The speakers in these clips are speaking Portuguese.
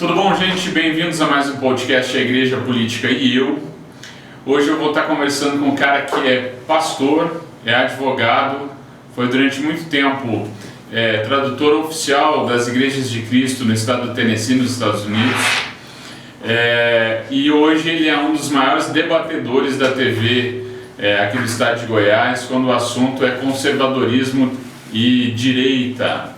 Tudo bom, gente? Bem-vindos a mais um podcast A Igreja, Política e Eu. Hoje eu vou estar conversando com um cara que é pastor, é advogado, foi durante muito tempo tradutor oficial das Igrejas de Cristo no estado do Tennessee, nos Estados Unidos. E hoje ele é um dos maiores debatedores da TV aqui do estado de Goiás, quando o assunto é conservadorismo e direita.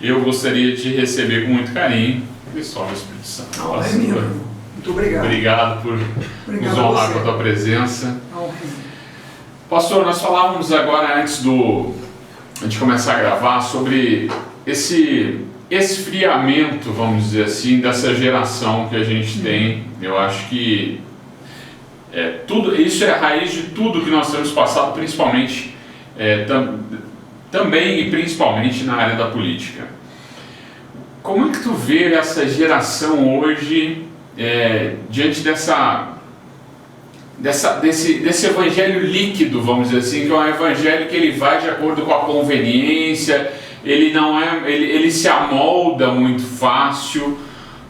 Eu gostaria de receber com muito carinho o pessoal do Espírito Santo. Muito obrigado. Obrigado por nos honrar com a tua presença. Pastor, nós falávamos agora antes de começar a gravar sobre esse esfriamento, vamos dizer assim, dessa geração que a gente tem. Eu acho que isso é a raiz de tudo que nós temos passado, principalmente também e principalmente na área da política. Como é que tu vê essa geração hoje diante desse evangelho líquido, vamos dizer assim, que é um evangelho que ele vai de acordo com a conveniência, ele se amolda muito fácil?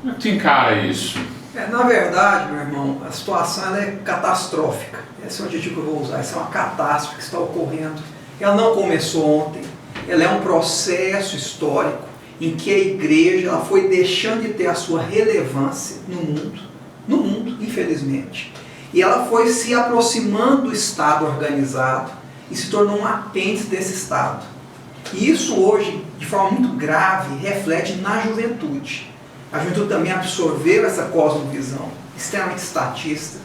Como é que tu encara isso? Na verdade, meu irmão, a situação ela é catastrófica. Esse é o adjetivo que eu vou usar. Essa é uma catástrofe que está ocorrendo. Ela não começou ontem. Ela é um processo histórico em que a igreja ela foi deixando de ter a sua relevância no mundo, infelizmente. E ela foi se aproximando do Estado organizado e se tornou um apêndice desse Estado. E isso hoje, de forma muito grave, reflete na juventude. A juventude também absorveu essa cosmovisão extremamente estatista,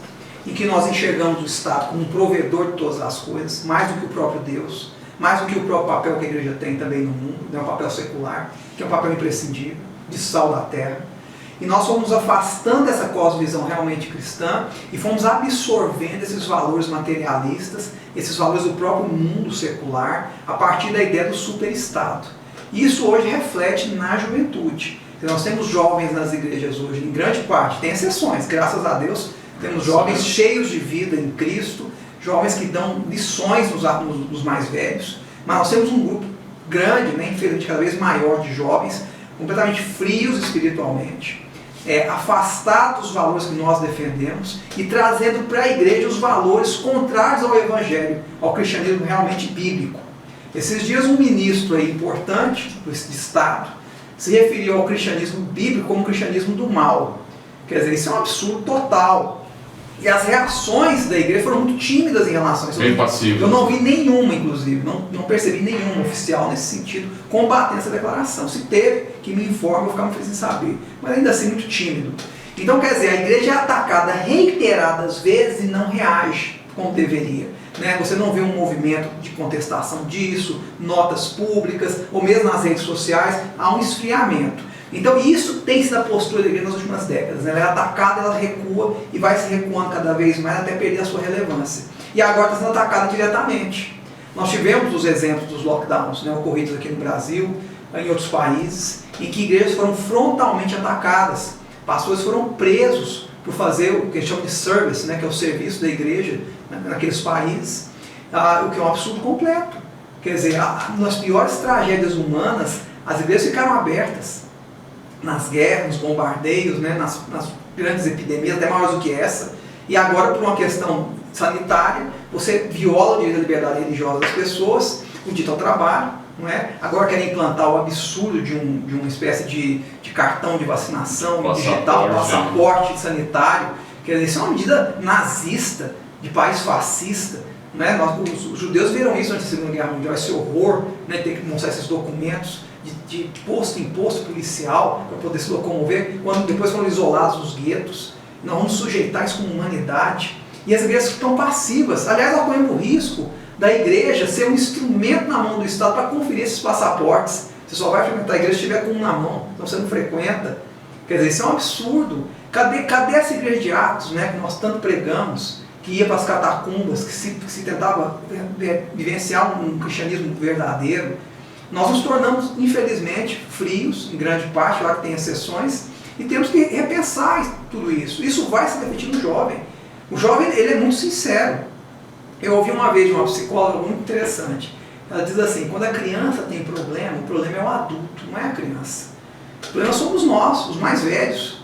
em que nós enxergamos o Estado como um provedor de todas as coisas, mais do que o próprio Deus, mais do que o próprio papel que a igreja tem também no mundo, né, um papel secular, que é um papel imprescindível, de sal da terra. E nós fomos afastando dessa cosmovisão realmente cristã e fomos absorvendo esses valores materialistas, esses valores do próprio mundo secular, a partir da ideia do superestado. Isso hoje reflete na juventude. Nós temos jovens nas igrejas hoje, em grande parte, tem exceções, graças a Deus, temos jovens cheios de vida em Cristo, jovens que dão lições nos mais velhos, mas nós temos um grupo grande, né, infelizmente cada vez maior de jovens, completamente frios espiritualmente, afastados dos valores que nós defendemos e trazendo para a igreja os valores contrários ao evangelho, ao cristianismo realmente bíblico. Esses dias um ministro aí importante do Estado se referiu ao cristianismo bíblico como cristianismo do mal. Quer dizer, isso é um absurdo total. E as reações da igreja foram muito tímidas em relação a isso. Bem passivas. Eu não vi nenhuma, inclusive, não percebi nenhuma oficial nesse sentido, combatendo essa declaração. Se teve, que me informe, eu vou ficar muito feliz em saber. Mas ainda assim, muito tímido. Então, quer dizer, a igreja é atacada reiteradas vezes e não reage como deveria. Você não vê um movimento de contestação disso, notas públicas, ou mesmo nas redes sociais, há um esfriamento. Então isso tem sido a postura da igreja nas últimas décadas. Ela é atacada, ela recua e vai se recuando cada vez mais até perder a sua relevância. E agora está sendo atacada diretamente. Nós tivemos os exemplos dos lockdowns ocorridos aqui no Brasil, em outros países, em que igrejas foram frontalmente atacadas. Pastores foram presos por fazer o que a gente chama de service, que é o serviço da igreja naqueles países, o que é um absurdo completo. Quer dizer, nas piores tragédias humanas, as igrejas ficaram abertas. Nas guerras, nos bombardeios, nas grandes epidemias, até maiores do que essa. E agora, por uma questão sanitária, você viola o direito da liberdade religiosa das pessoas, o direito ao trabalho, não é? Agora querem implantar o absurdo de uma espécie de cartão de vacinação digital, passaporte sanitário. Quer dizer, isso é uma medida nazista, de país fascista. Os judeus viram isso antes da Segunda Guerra Mundial, esse horror, ter que mostrar esses documentos de imposto policial para poder se locomover, depois foram isolados nos guetos. Nós vamos sujeitar isso com humanidade. E as igrejas estão passivas. Aliás, nós corremos o risco da igreja ser um instrumento na mão do Estado para conferir esses passaportes. Você só vai frequentar a igreja se estiver com um na mão, então você não frequenta. Quer dizer, isso é um absurdo. Cadê essa igreja de Atos, que nós tanto pregamos, que ia para as catacumbas, que se tentava vivenciar um cristianismo verdadeiro? Nós nos tornamos, infelizmente, frios, em grande parte, lá que tem exceções, e temos que repensar tudo isso. Isso vai se refletir no jovem. O jovem, ele é muito sincero. Eu ouvi uma vez de uma psicóloga muito interessante. Ela diz assim, quando a criança tem problema, o problema é o adulto, não é a criança. O problema somos nós, os mais velhos.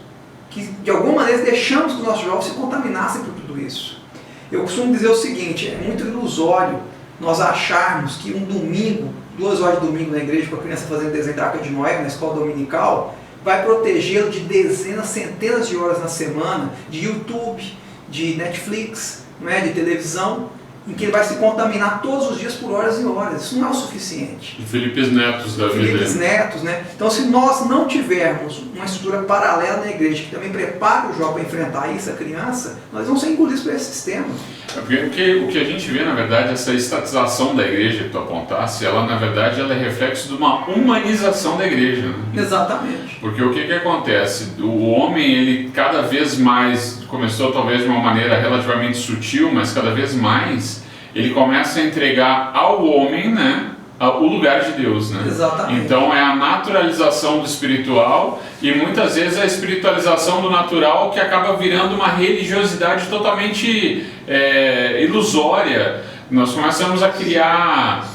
que de alguma maneira deixamos que os nossos jovens se contaminassem por tudo isso. Eu costumo dizer o seguinte, é muito ilusório nós acharmos que um domingo, 2 horas de domingo na igreja com a criança fazendo desenho da Arca de Noé na escola dominical, vai protegê-lo de dezenas, centenas de horas na semana de YouTube, de Netflix, de televisão, em que ele vai se contaminar todos os dias por horas e horas. Isso não é o suficiente. De Felipe Netos da vida. Felipe Netos, Então, se nós não tivermos uma estrutura paralela na igreja, que também prepare o jovem para enfrentar isso, a criança, nós vamos ser engolidos por esse sistema. Porque o que a gente vê, na verdade, essa estatização da igreja que tu apontasse, ela, na verdade, ela é reflexo de uma humanização da igreja. Né? Exatamente. Porque o que acontece? O homem, ele cada vez mais, começou talvez de uma maneira relativamente sutil, mas cada vez mais, ele começa a entregar ao homem, o lugar de Deus, Exatamente. Então é a naturalização do espiritual e muitas vezes a espiritualização do natural que acaba virando uma religiosidade totalmente ilusória. Nós começamos a criar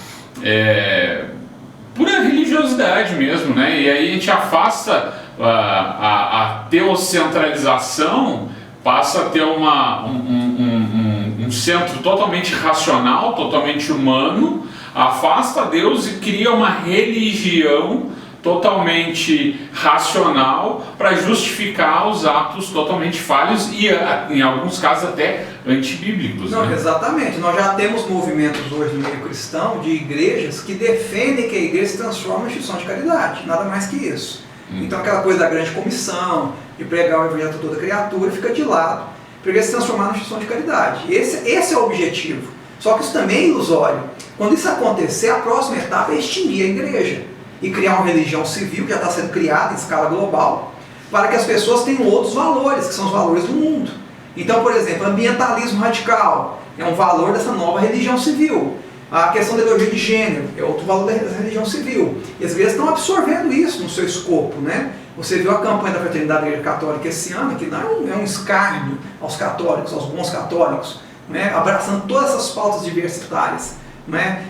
pura religiosidade mesmo, E aí a gente afasta a teocentralização, passa a ter um centro totalmente racional, totalmente humano, afasta Deus e cria uma religião totalmente racional para justificar os atos totalmente falhos e, em alguns casos, até antibíblicos. Não, exatamente. Nós já temos movimentos hoje no meio cristão de igrejas que defendem que a igreja se transforma em instituição de caridade, nada mais que isso. Então aquela coisa da grande comissão, de pregar o evangelho a toda criatura, fica de lado, para a igreja se transformar em instituição de caridade. Esse é o objetivo. Só que isso também é ilusório. Quando isso acontecer, a próxima etapa é extinguir a igreja e criar uma religião civil, que já está sendo criada em escala global, para que as pessoas tenham outros valores, que são os valores do mundo. Então, por exemplo, ambientalismo radical é um valor dessa nova religião civil. A questão da ideologia de gênero é outro valor dessa religião civil. E as igrejas estão absorvendo isso no seu escopo, Você viu a campanha da Fraternidade da Igreja Católica esse ano, que não é um escárnio aos católicos, aos bons católicos, abraçando todas essas pautas diversitárias,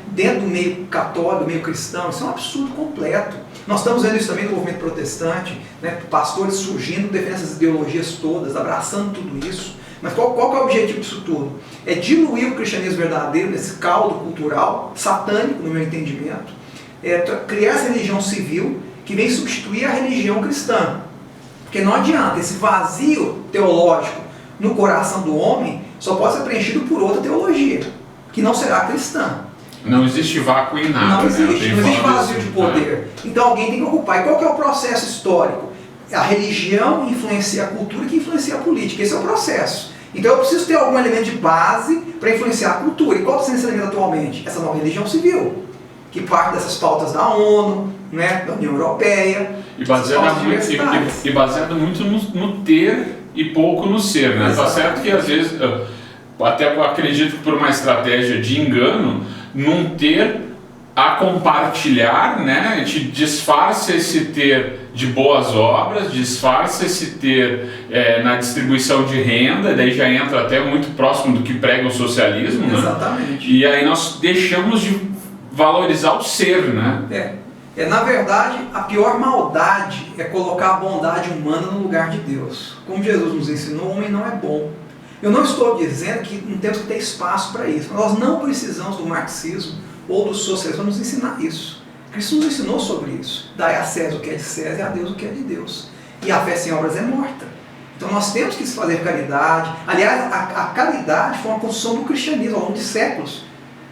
dentro do meio católico, do meio cristão. Isso é um absurdo completo. Nós estamos vendo isso também no movimento protestante, pastores surgindo, defendendo essas ideologias todas, abraçando tudo isso. Mas qual que é o objetivo disso tudo? É diluir o cristianismo verdadeiro nesse caldo cultural, satânico no meu entendimento, criar essa religião civil que vem substituir a religião cristã. Porque não adianta, esse vazio teológico no coração do homem só pode ser preenchido por outra teologia, que não será cristã. Não existe vácuo em nada. Não existe vazio de poder. Então alguém tem que ocupar. E qual que é o processo histórico? A religião influencia a cultura que influencia a política. Esse é o processo. Então eu preciso ter algum elemento de base para influenciar a cultura. E qual está sendo esse elemento atualmente? Essa nova religião civil, que parte dessas pautas da ONU, da União Europeia. E baseado muito no ter e pouco no ser. Tá certo que às vezes, até acredito que por uma estratégia de engano, num ter a compartilhar, a gente disfarça esse ter de boas obras, disfarça esse ter na distribuição de renda, daí já entra até muito próximo do que prega o socialismo. Exatamente. E aí nós deixamos de valorizar o ser, Na verdade, a pior maldade é colocar a bondade humana no lugar de Deus. Como Jesus nos ensinou, o homem não é bom. Eu não estou dizendo que não temos que ter espaço para isso, mas nós não precisamos do marxismo ou do socialismo para nos ensinar isso. Cristo nos ensinou sobre isso. Dai a César o que é de César e a Deus o que é de Deus. E a fé sem obras é morta. Então nós temos que fazer caridade. Aliás, a caridade foi uma construção do cristianismo ao longo de séculos,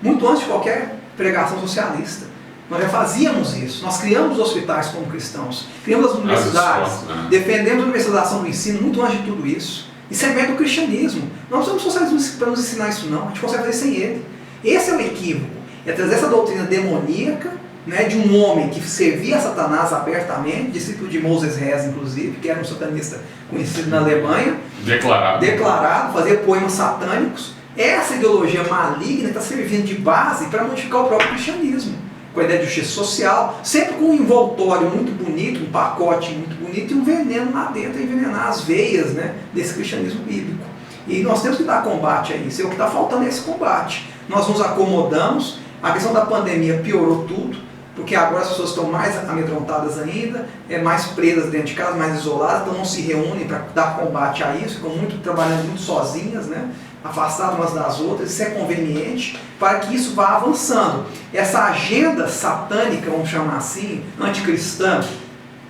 muito antes de qualquer pregação socialista. Nós já fazíamos isso. Nós criamos hospitais como cristãos, criamos as universidades, defendemos a universalização do ensino muito antes de tudo isso. Isso é mérito do cristianismo. Não precisamos do socialismo para nos ensinar isso, não. A gente consegue fazer sem ele. Esse é o equívoco. É trazer essa doutrina demoníaca, de um homem que servia a Satanás abertamente, discípulo de Moses Rez, inclusive, que era um satanista conhecido na Alemanha. Declarado, fazia poemas satânicos. Essa ideologia maligna está servindo de base para modificar o próprio cristianismo. Com a ideia de justiça social, sempre com um envoltório muito bonito, um pacote muito bonito e um veneno lá dentro, envenenar as veias desse cristianismo bíblico. E nós temos que dar combate a isso, e o que está faltando é esse combate. Nós nos acomodamos, a questão da pandemia piorou tudo, porque agora as pessoas estão mais amedrontadas ainda, mais presas dentro de casa, mais isoladas, então não se reúnem para dar combate a isso, ficam trabalhando muito sozinhas, né? Afastadas umas das outras. Isso é conveniente para que isso vá avançando. Essa agenda satânica, vamos chamar assim, anticristã,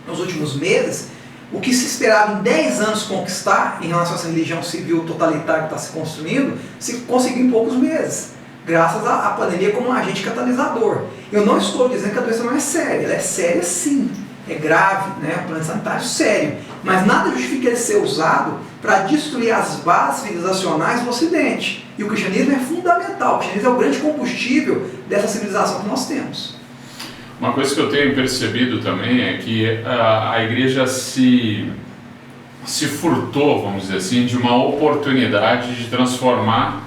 nos últimos meses, o que se esperava em 10 anos conquistar em relação a essa religião civil totalitária que está se construindo, se conseguiu em poucos meses, graças à pandemia como um agente catalisador. Eu não estou dizendo que a doença não é séria, ela é séria sim, é grave, né? Um plano sanitário sério, mas nada justifica ele ser usado para destruir as bases civilizacionais do Ocidente. E o cristianismo é fundamental, o cristianismo é o grande combustível dessa civilização que nós temos. Uma coisa que eu tenho percebido também é que a igreja se furtou, vamos dizer assim, de uma oportunidade de transformar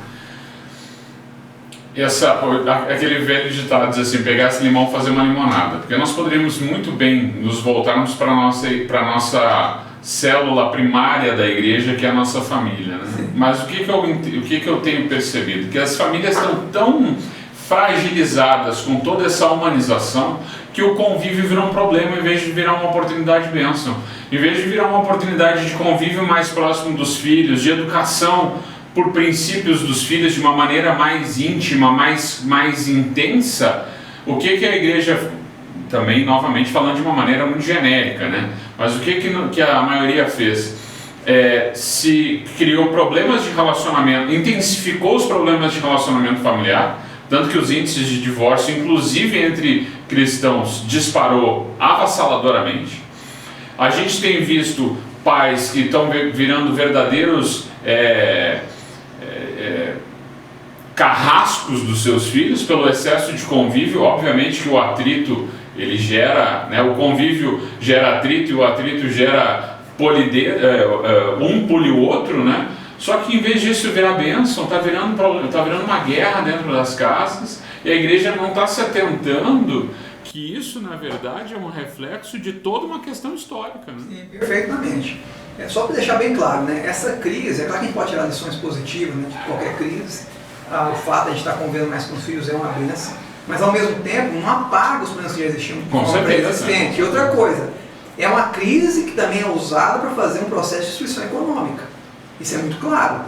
aquele velho ditado, diz assim, pegar esse limão e fazer uma limonada. Porque nós poderíamos muito bem nos voltarmos para a nossa célula primária da igreja, que é a nossa família, né? Mas o que eu tenho percebido? Que as famílias estão tão fragilizadas com toda essa humanização que o convívio virou um problema em vez de virar uma oportunidade de bênção. Em vez de virar uma oportunidade de convívio mais próximo dos filhos, de educação por princípios dos filhos de uma maneira mais íntima, mais intensa, o que a igreja, também novamente falando de uma maneira muito genérica, né? Mas o que a maioria fez? Se criou problemas de relacionamento, intensificou os problemas de relacionamento familiar, tanto que os índices de divórcio, inclusive entre cristãos, disparou avassaladoramente. A gente tem visto pais que estão virando verdadeiros carrascos dos seus filhos pelo excesso de convívio. Obviamente que o atrito, ele gera, né, o convívio gera atrito e o atrito gera um pule o outro, né? Só que em vez disso virar bênção, está virando uma guerra dentro das casas, e a igreja não está se atentando que isso, na verdade, é um reflexo de toda uma questão histórica, né? Sim, perfeitamente. Só para deixar bem claro, né, essa crise, é claro que a gente pode tirar lições positivas, né, de qualquer crise. O fato de a gente estar convivendo mais com os filhos é uma bênção, mas ao mesmo tempo não apaga os problemas que já existiam pré-existentes. E outra coisa, é uma crise que também é usada para fazer um processo de destruição econômica. Isso é muito claro.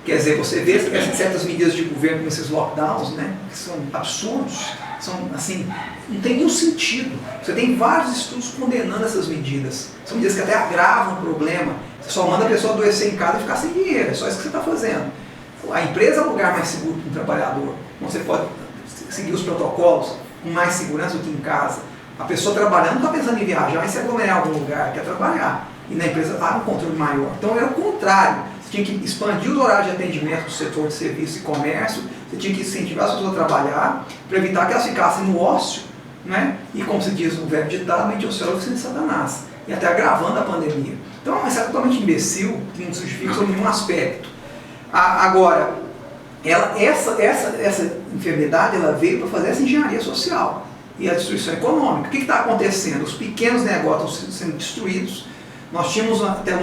Quer dizer, você vê certas medidas de governo, como esses lockdowns, né, que são absurdos, são assim, não tem nenhum sentido. Você tem vários estudos condenando essas medidas. São medidas que até agravam o problema. Você só manda a pessoa adoecer em casa e ficar sem dinheiro. É só isso que você está fazendo. A empresa é o lugar mais seguro para um trabalhador. Você pode seguir os protocolos com mais segurança do que em casa. A pessoa trabalhando não está pensando em viajar, mas se aglomerar em algum lugar, quer trabalhar. E na empresa há um controle maior. Então era o contrário. Você tinha que expandir os horários de atendimento do setor de serviço e comércio, você tinha que incentivar as pessoas a trabalhar, para evitar que elas ficassem no ócio, né? E como se diz no velho ditado, mente ao céu e oficina de Satanás. E até agravando a pandemia. Então é uma mensagem totalmente imbecil, que não se justifica sob nenhum aspecto. Agora, essa enfermidade ela veio para fazer essa engenharia social e a destruição econômica. O que está acontecendo? Os pequenos negócios estão sendo destruídos. Nós tínhamos, até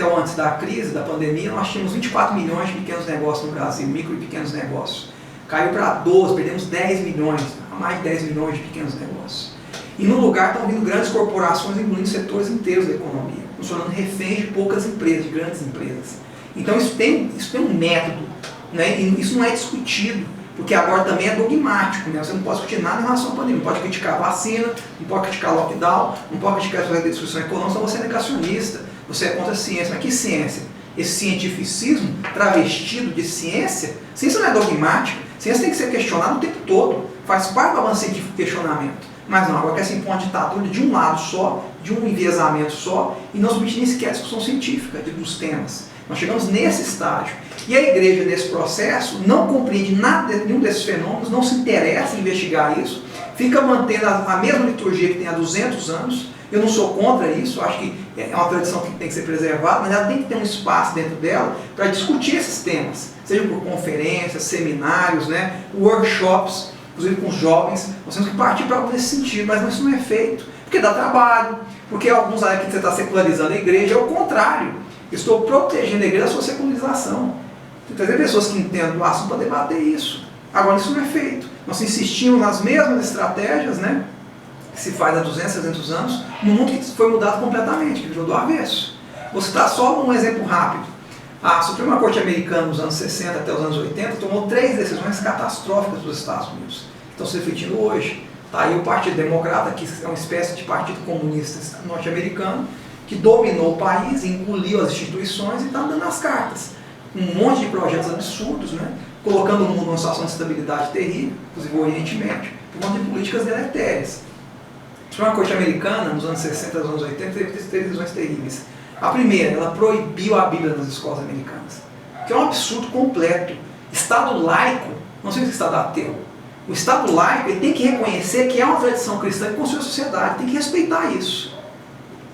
o antes da crise, da pandemia, nós tínhamos 24 milhões de pequenos negócios no Brasil, micro e pequenos negócios. Caiu para 12, perdemos 10 milhões, mais de 10 milhões de pequenos negócios. E no lugar estão vindo grandes corporações, incluindo setores inteiros da economia, funcionando reféns de poucas empresas, de grandes empresas. Então isso tem um método, né? E isso não é discutido, porque agora também é dogmático, né? Você não pode discutir nada em relação à pandemia, não pode criticar a vacina, não pode criticar lockdown, não pode criticar a destruição econômica, então você é negacionista, você é contra a ciência. Mas que ciência? Esse cientificismo travestido de ciência? Ciência não é dogmática, ciência tem que ser questionada o tempo todo, faz parte do avanço científico questionamento. Mas não, agora quer se impor uma ditadura de um lado só, de um enviesamento só, e não se permite nem sequer a discussão científica dos temas. Nós chegamos nesse estágio. E a igreja, nesse processo, não compreende nada, nenhum desses fenômenos, não se interessa em investigar isso, fica mantendo a mesma liturgia que tem há 200 anos. Eu não sou contra isso, acho que é uma tradição que tem que ser preservada, mas ela tem que ter um espaço dentro dela para discutir esses temas, seja por conferências, seminários, né, workshops, inclusive com os jovens. Nós temos que partir para algo nesse sentido, mas isso não é feito, porque dá trabalho, porque alguns acham que você está secularizando a igreja, é o contrário. Estou protegendo a igreja da sua secularização. Tem que trazer pessoas que entendam do assunto para debater isso. Agora isso não é feito. Nós insistimos nas mesmas estratégias, né? que se faz há 200, 300 anos, num mundo que foi mudado completamente, que virou do avesso. Vou citar só um exemplo rápido. A Suprema Corte Americana, nos anos 60 até os anos 80, tomou 3 decisões catastróficas dos Estados Unidos, que estão se refletindo hoje. Tá aí o Partido Democrata, que é uma espécie de partido comunista norte-americano, que dominou o país, engoliu as instituições e está dando as cartas. Um monte de projetos absurdos, né? Colocando o mundo numa situação de estabilidade terrível, inclusive o Oriente Médio, por conta de políticas deletérias. A Suprema Corte Americana, nos anos 60 aos anos 80, teve 3 decisões terríveis. A primeira, ela proibiu a Bíblia nas escolas americanas, que é um absurdo completo. Estado laico, não sei se é Estado ateu, o Estado laico ele tem que reconhecer que é uma tradição cristã que construiu a sociedade, tem que respeitar isso.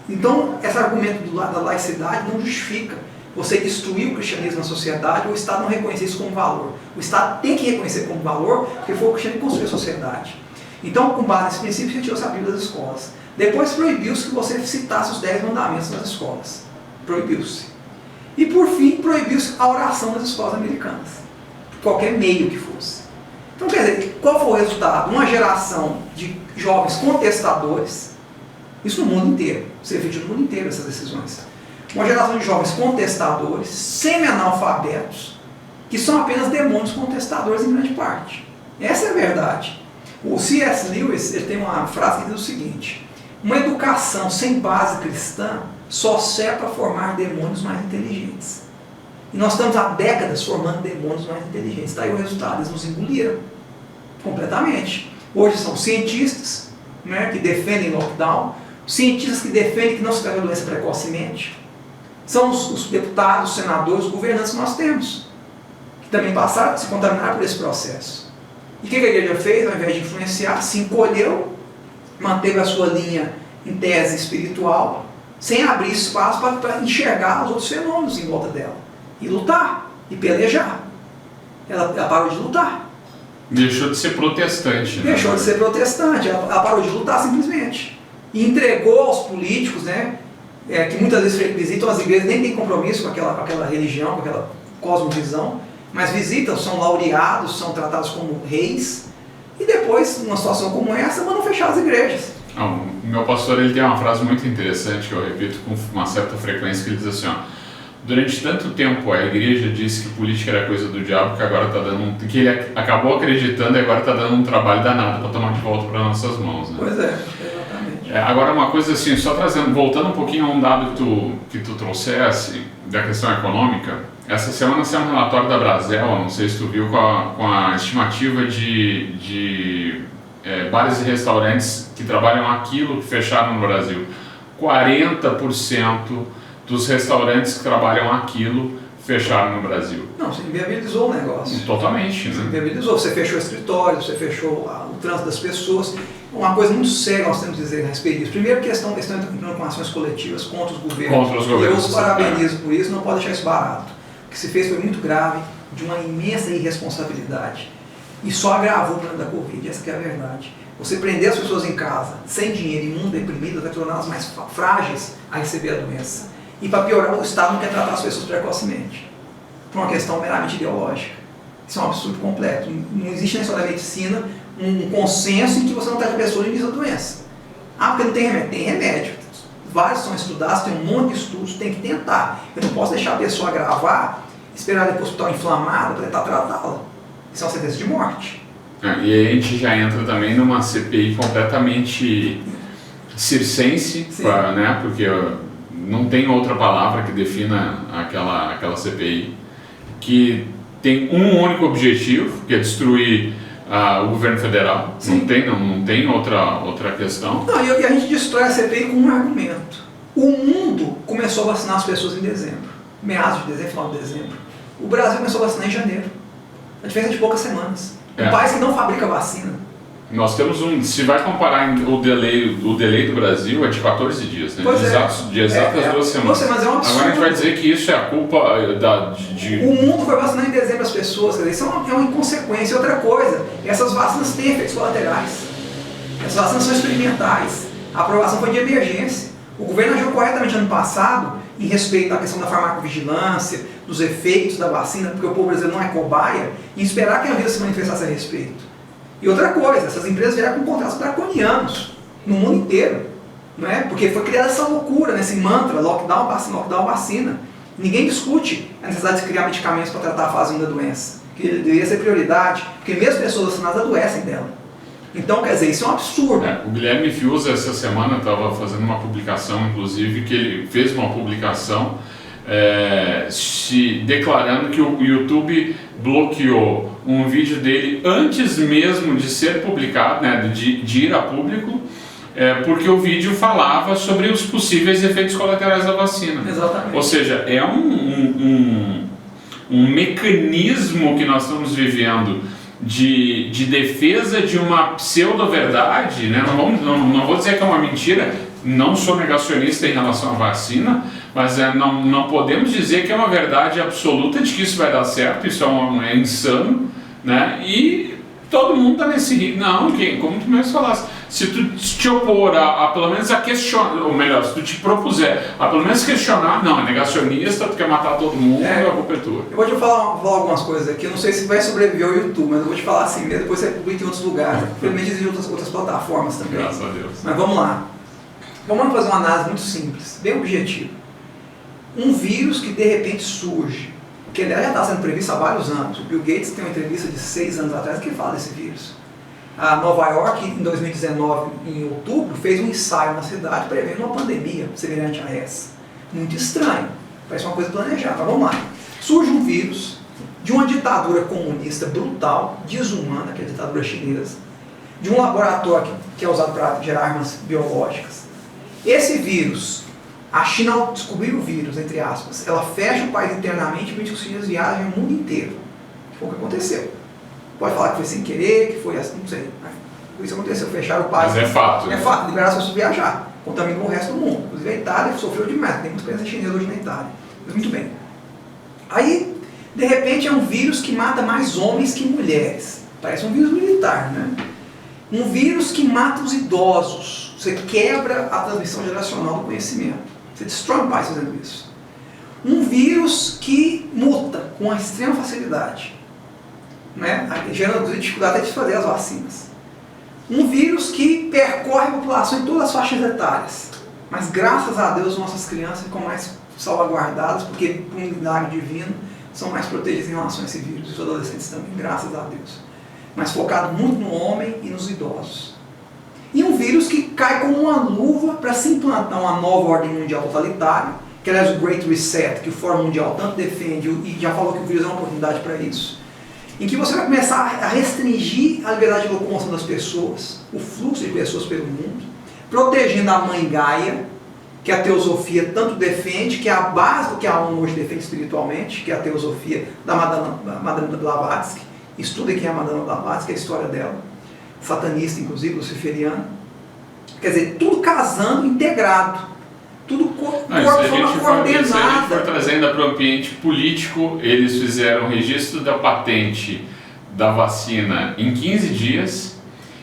Então, esse argumento da laicidade não justifica você destruir o cristianismo na sociedade ou o Estado não reconhecer isso como valor. O Estado tem que reconhecer como valor, porque foi o cristianismo que construiu a sociedade. Então, com base nesse princípio, retirou-se a Bíblia das escolas. Depois proibiu-se que você citasse os 10 mandamentos nas escolas. Proibiu-se. E por fim, proibiu-se a oração nas escolas americanas. Por qualquer meio que fosse. Então, quer dizer, qual foi o resultado? Uma geração de jovens contestadores, isso no mundo inteiro, se refletiu no mundo inteiro essas decisões. Uma geração de jovens contestadores, semi-analfabetos, que são apenas demônios contestadores em grande parte. Essa é a verdade. O C.S. Lewis ele tem uma frase que diz o seguinte: uma educação sem base cristã só serve para formar demônios mais inteligentes. E nós estamos há décadas formando demônios mais inteligentes. Está aí o resultado, eles nos engoliram completamente. Hoje são cientistas, né, que defendem lockdown, cientistas que defendem que não se pega a doença precocemente. São os deputados, os senadores, os governantes que nós temos, que também passaram a se contaminar por esse processo. E o que a igreja fez? Ao invés de influenciar, se encolheu, manteve a sua linha em tese espiritual, sem abrir espaço para enxergar os outros fenômenos em volta dela. E lutar, e pelejar. Ela parou de lutar. Deixou de ser protestante. Né? Deixou de ser protestante, ela parou de lutar simplesmente. E entregou aos políticos, né, que muitas vezes visitam as igrejas, nem tem compromisso com aquela religião, com aquela cosmovisão, mas visitam, são laureados, são tratados como reis, e depois, numa situação como essa, mandam fechar as igrejas. O meu pastor ele tem uma frase muito interessante que eu repito com uma certa frequência, que ele diz assim, ó: durante tanto tempo a igreja disse que política era coisa do diabo, que agora está dando que ele acabou acreditando e agora está dando um trabalho danado para tomar de volta para nossas mãos, né? Pois é, exatamente. Agora uma coisa assim, só voltando um pouquinho a um dado que tu trouxesse da questão econômica. Essa semana saiu um relatório da Brasel, não sei se tu viu, com a estimativa de bares e restaurantes que trabalham aquilo que fecharam no Brasil. 40% dos restaurantes que trabalham aquilo fecharam no Brasil. Não, você inviabilizou o negócio. Totalmente, né? Você inviabilizou, você fechou escritórios, você fechou o trânsito das pessoas. Uma coisa muito séria nós temos que dizer a respeito disso. Primeiro que estão entrando com ações coletivas contra os governos. Contra os governos. Eu os parabenizo por isso, não pode deixar isso barato. O que se fez foi muito grave, de uma imensa irresponsabilidade. E só agravou o problema da Covid, essa que é a verdade. Você prender as pessoas em casa, sem dinheiro, imunodeprimidas, vai torná-las mais frágeis a receber a doença. E para piorar, o Estado não quer tratar as pessoas precocemente. Por uma questão meramente ideológica. Isso é um absurdo completo. Não existe na história da medicina um consenso em que você não trata a pessoa no início da doença. Ah, porque não tem remédio. Tem remédio. Vários são estudados, tem um monte de estudos, tem que tentar. Eu não posso deixar a pessoa agravar, esperar ela ir para o hospital inflamada para tentar tratá-la. Isso é uma sentença de morte. E aí a gente já entra também numa CPI completamente circense, né? Porque não tem outra palavra que defina aquela CPI, que tem um único objetivo, que é destruir o governo federal. Sim. Não tem outra questão. Não, e a gente destrói a CPI com um argumento. O mundo começou a vacinar as pessoas em dezembro, meados de dezembro, final de dezembro. O Brasil começou a vacinar em janeiro. A diferença é de poucas semanas. Um país que não fabrica vacina. Nós temos se vai comparar o delay do Brasil é de 14 dias, né? De exatas 2 semanas. Mas é um absurdo. Agora a gente vai dizer que isso é a culpa O mundo foi vacinar em dezembro as pessoas, quer dizer, isso é uma inconsequência. Outra coisa, essas vacinas têm efeitos colaterais. Essas vacinas são experimentais. A aprovação foi de emergência. O governo agiu corretamente ano passado em respeito à questão da farmacovigilância, dos efeitos da vacina, porque o povo brasileiro não é cobaia, e esperar que a vida se manifestasse a respeito. E outra coisa, essas empresas vieram com contratos draconianos. no mundo inteiro, não é? Porque foi criada essa loucura, né? Esse mantra, lockdown, vacina. Ninguém discute a necessidade de criar medicamentos para tratar a fase 1 da doença, que deveria ser prioridade, porque mesmo pessoas vacinadas adoecem dela. Então, quer dizer, isso é um absurdo. O Guilherme Fiuza, essa semana, estava fazendo uma publicação, inclusive, que ele fez uma publicação se declarando que o YouTube bloqueou um vídeo dele antes mesmo de ser publicado, né, de ir a público, porque o vídeo falava sobre os possíveis efeitos colaterais da vacina. Exatamente. Ou seja, é um mecanismo que nós estamos vivendo de defesa de uma pseudo-verdade, né? Não vou dizer que é uma mentira, não sou negacionista em relação à vacina, mas não podemos dizer que é uma verdade absoluta de que isso vai dar certo, isso é insano, né? E todo mundo está nesse ritmo. Não, como tu mesmo falaste, se tu te opor a pelo menos a questionar, ou melhor, se tu te propuser a pelo menos questionar, não, é negacionista, tu quer matar todo mundo, a culpa é tua. Eu vou te falar algumas coisas aqui, eu não sei se vai sobreviver ao YouTube, mas eu vou te falar assim mesmo, depois você publica em outros lugares, provavelmente existem outras plataformas também. Graças a Deus. Mas vamos lá. Vamos fazer uma análise muito simples, bem objetiva. Um vírus que de repente surge, que ele já está sendo previsto há vários anos. O Bill Gates tem uma entrevista de 6 anos atrás que fala desse vírus. A Nova York, em 2019, em outubro, fez um ensaio na cidade prevendo uma pandemia semelhante a essa. Muito estranho, parece uma coisa planejada. Mas vamos lá. Surge um vírus de uma ditadura comunista brutal, desumana, que é a ditadura chinesa, de um laboratório que é usado para gerar armas biológicas. Esse vírus, a China, ao descobrir o vírus, entre aspas, ela fecha o país internamente e permite que os chineses viajem o mundo inteiro. Foi o que aconteceu. Pode falar que foi sem querer, que foi assim, não sei. Isso aconteceu, fecharam o país. Mas é fato. É fato, liberaram as pessoas viajar. Contaminou o resto do mundo. Inclusive a Itália sofreu demais, tem muita presença chinesa hoje na Itália. Mas muito bem. Aí, de repente, é um vírus que mata mais homens que mulheres. Parece um vírus militar, né? Um vírus que mata os idosos. Você quebra a transmissão geracional do conhecimento. Você destrói um país fazendo isso. Um vírus que muta com uma extrema facilidade, né? Gerando dificuldade até de fazer as vacinas. Um vírus que percorre a população em todas as faixas etárias. Mas graças a Deus nossas crianças ficam mais salvaguardadas, porque por um milagre divino são mais protegidas em relação a esse vírus. Os adolescentes também, graças a Deus. Mas focado muito no homem e nos idosos. E um vírus que cai como uma luva para se implantar uma nova ordem mundial totalitária, que aliás o Great Reset, que o Fórum Mundial tanto defende e já falou que o vírus é uma oportunidade para isso, em que você vai começar a restringir a liberdade de locomoção das pessoas, o fluxo de pessoas pelo mundo, protegendo a mãe Gaia, que a teosofia tanto defende, que é a base do que a ONU hoje defende espiritualmente, que é a teosofia da Madame Blavatsky. Estudem quem é a Madame Blavatsky, a história dela, satanista inclusive, luciferiana. Quer dizer, tudo casando, integrado, tudo forma coordenada. Se a gente for trazendo para o ambiente político, eles fizeram o registro da patente da vacina em 15 dias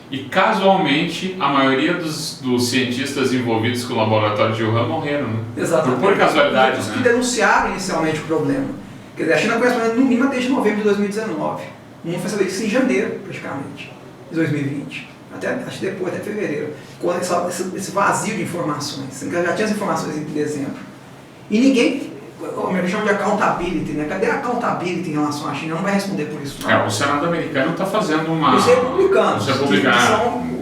e casualmente a maioria dos cientistas envolvidos com o laboratório de Wuhan morreram, né? Exatamente. Por casualidade, os né? que denunciaram inicialmente o problema. Quer dizer, a China conhece no mínimo desde novembro de 2019. O mundo foi saber disso em janeiro, praticamente, de 2020. Acho que depois, até fevereiro. Quando esse vazio de informações. Já tinha as informações em dezembro. E ninguém, me chama de accountability, né? Cadê a accountability em relação à China? Não vai responder por isso, não. O Senado americano está fazendo uma... Os republicanos.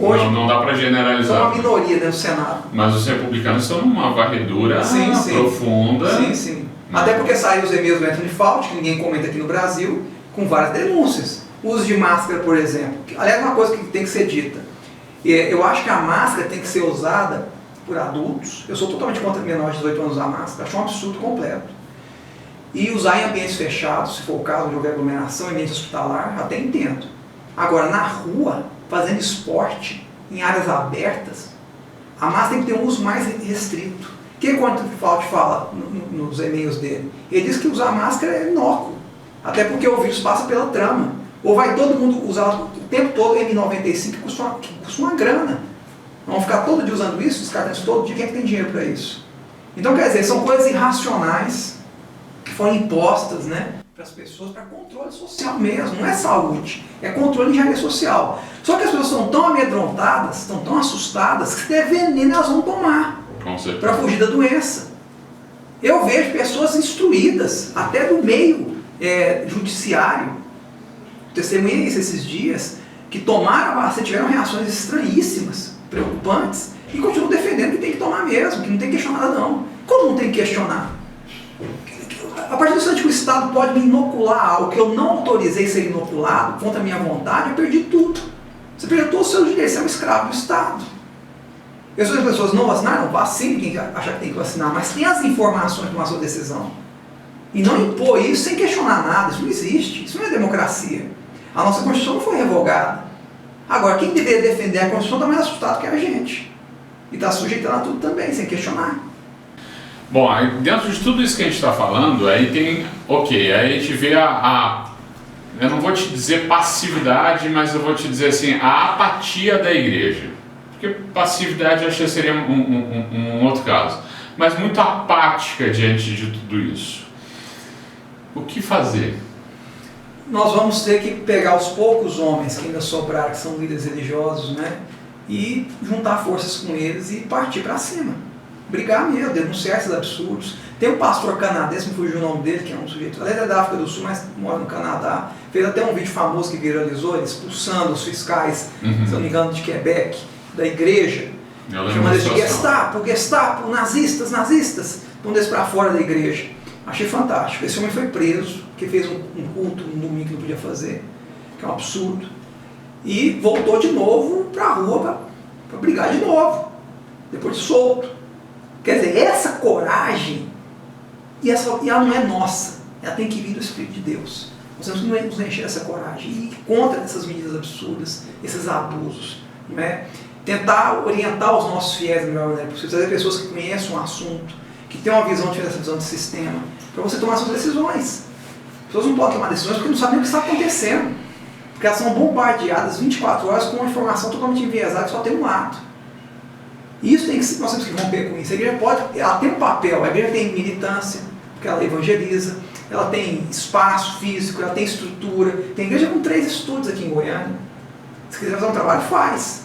Hoje, não dá para generalizar. São uma minoria dentro do Senado. Mas os republicanos estão numa varredura profunda. Sim. Até porque saiu os e-mails do Anthony Fauci, que ninguém comenta aqui no Brasil, com várias denúncias. O uso de máscara, por exemplo. Aliás, é uma coisa que tem que ser dita. Eu acho que a máscara tem que ser usada por adultos. Eu sou totalmente contra menores de 18 anos usar máscara. Acho um absurdo completo. E usar em ambientes fechados, se for o caso de houver aglomeração, em ambiente hospitalar, até entendo. Agora, na rua, fazendo esporte, em áreas abertas, a máscara tem que ter um uso mais restrito. O que o Anthony Fauci fala nos e-mails dele? Ele diz que usar máscara é inócuo. Até porque o vírus passa pela trama. Ou vai todo mundo usar o tempo todo N95, que custa uma grana. Vamos ficar todo dia usando isso, descartando isso todo dia, quem é que tem dinheiro para isso? Então, quer dizer, são coisas irracionais, que foram impostas, né? para as pessoas, para controle social mesmo, não é saúde, é controle de engenharia social. Só que as pessoas estão tão amedrontadas, estão tão assustadas, que se der veneno elas vão tomar para fugir da doença. Eu vejo pessoas instruídas, até do meio judiciário, testemunhei isso esses dias, que tomaram a vacina, tiveram reações estranhíssimas, preocupantes, e continuam defendendo que tem que tomar mesmo, que não tem que questionar nada não. Como não tem que questionar? A partir do instante que o Estado pode me inocular algo que eu não autorizei ser inoculado, contra a minha vontade, eu perdi tudo. Você perdeu todos os seus direitos, você é um escravo do Estado. Eu sou das pessoas não vacinaram, vacine quem achar que tem que vacinar, mas tem as informações para tomar a sua decisão. E não impor isso sem questionar nada, isso não existe, isso não é democracia. A nossa Constituição não foi revogada. Agora, quem deveria defender a Constituição está mais assustado que a gente. E está sujeitando a tudo também, sem questionar. Bom, aí dentro de tudo isso que a gente está falando, aí tem, aí a gente vê eu não vou te dizer passividade, mas eu vou te dizer assim, a apatia da igreja. Porque passividade eu acho que seria um outro caso. Mas muito apática diante de tudo isso. O que fazer? Nós vamos ter que pegar os poucos homens que ainda sobraram, que são líderes religiosos, né? E juntar forças com eles e partir para cima. Brigar mesmo, denunciar esses absurdos. Tem um pastor canadense, me fugiu o nome dele, que é um sujeito, aliás é da África do Sul, mas mora no Canadá. Fez até um vídeo famoso que viralizou, ele expulsando os fiscais, se não me engano, de Quebec, da igreja. Chamando eles de Gestapo, nazistas, pondo eles para fora da igreja. Achei fantástico. Esse homem foi preso, porque fez um culto no domingo que não podia fazer, que é um absurdo. E voltou de novo para a rua para brigar de novo, depois de solto. Quer dizer, essa coragem, e ela não é nossa, ela tem que vir do Espírito de Deus. Nós temos que nos encher dessa coragem e ir contra essas medidas absurdas, esses abusos. Não é? Tentar orientar os nossos fiéis da melhor maneira possível, trazer pessoas que conheçem um assunto, que tenham uma visão diferente dessa visão de sistema, para você tomar suas decisões. As pessoas não podem tomar decisões porque não sabem o que está acontecendo. Porque elas são bombardeadas 24 horas com uma informação totalmente enviesada que só tem um lado. E isso nós temos que romper com isso. A igreja ela tem um papel, a igreja tem militância, porque ela evangeliza, ela tem espaço físico, ela tem estrutura. Tem igreja com 3 estúdios aqui em Goiânia. Se quiser fazer um trabalho, faz.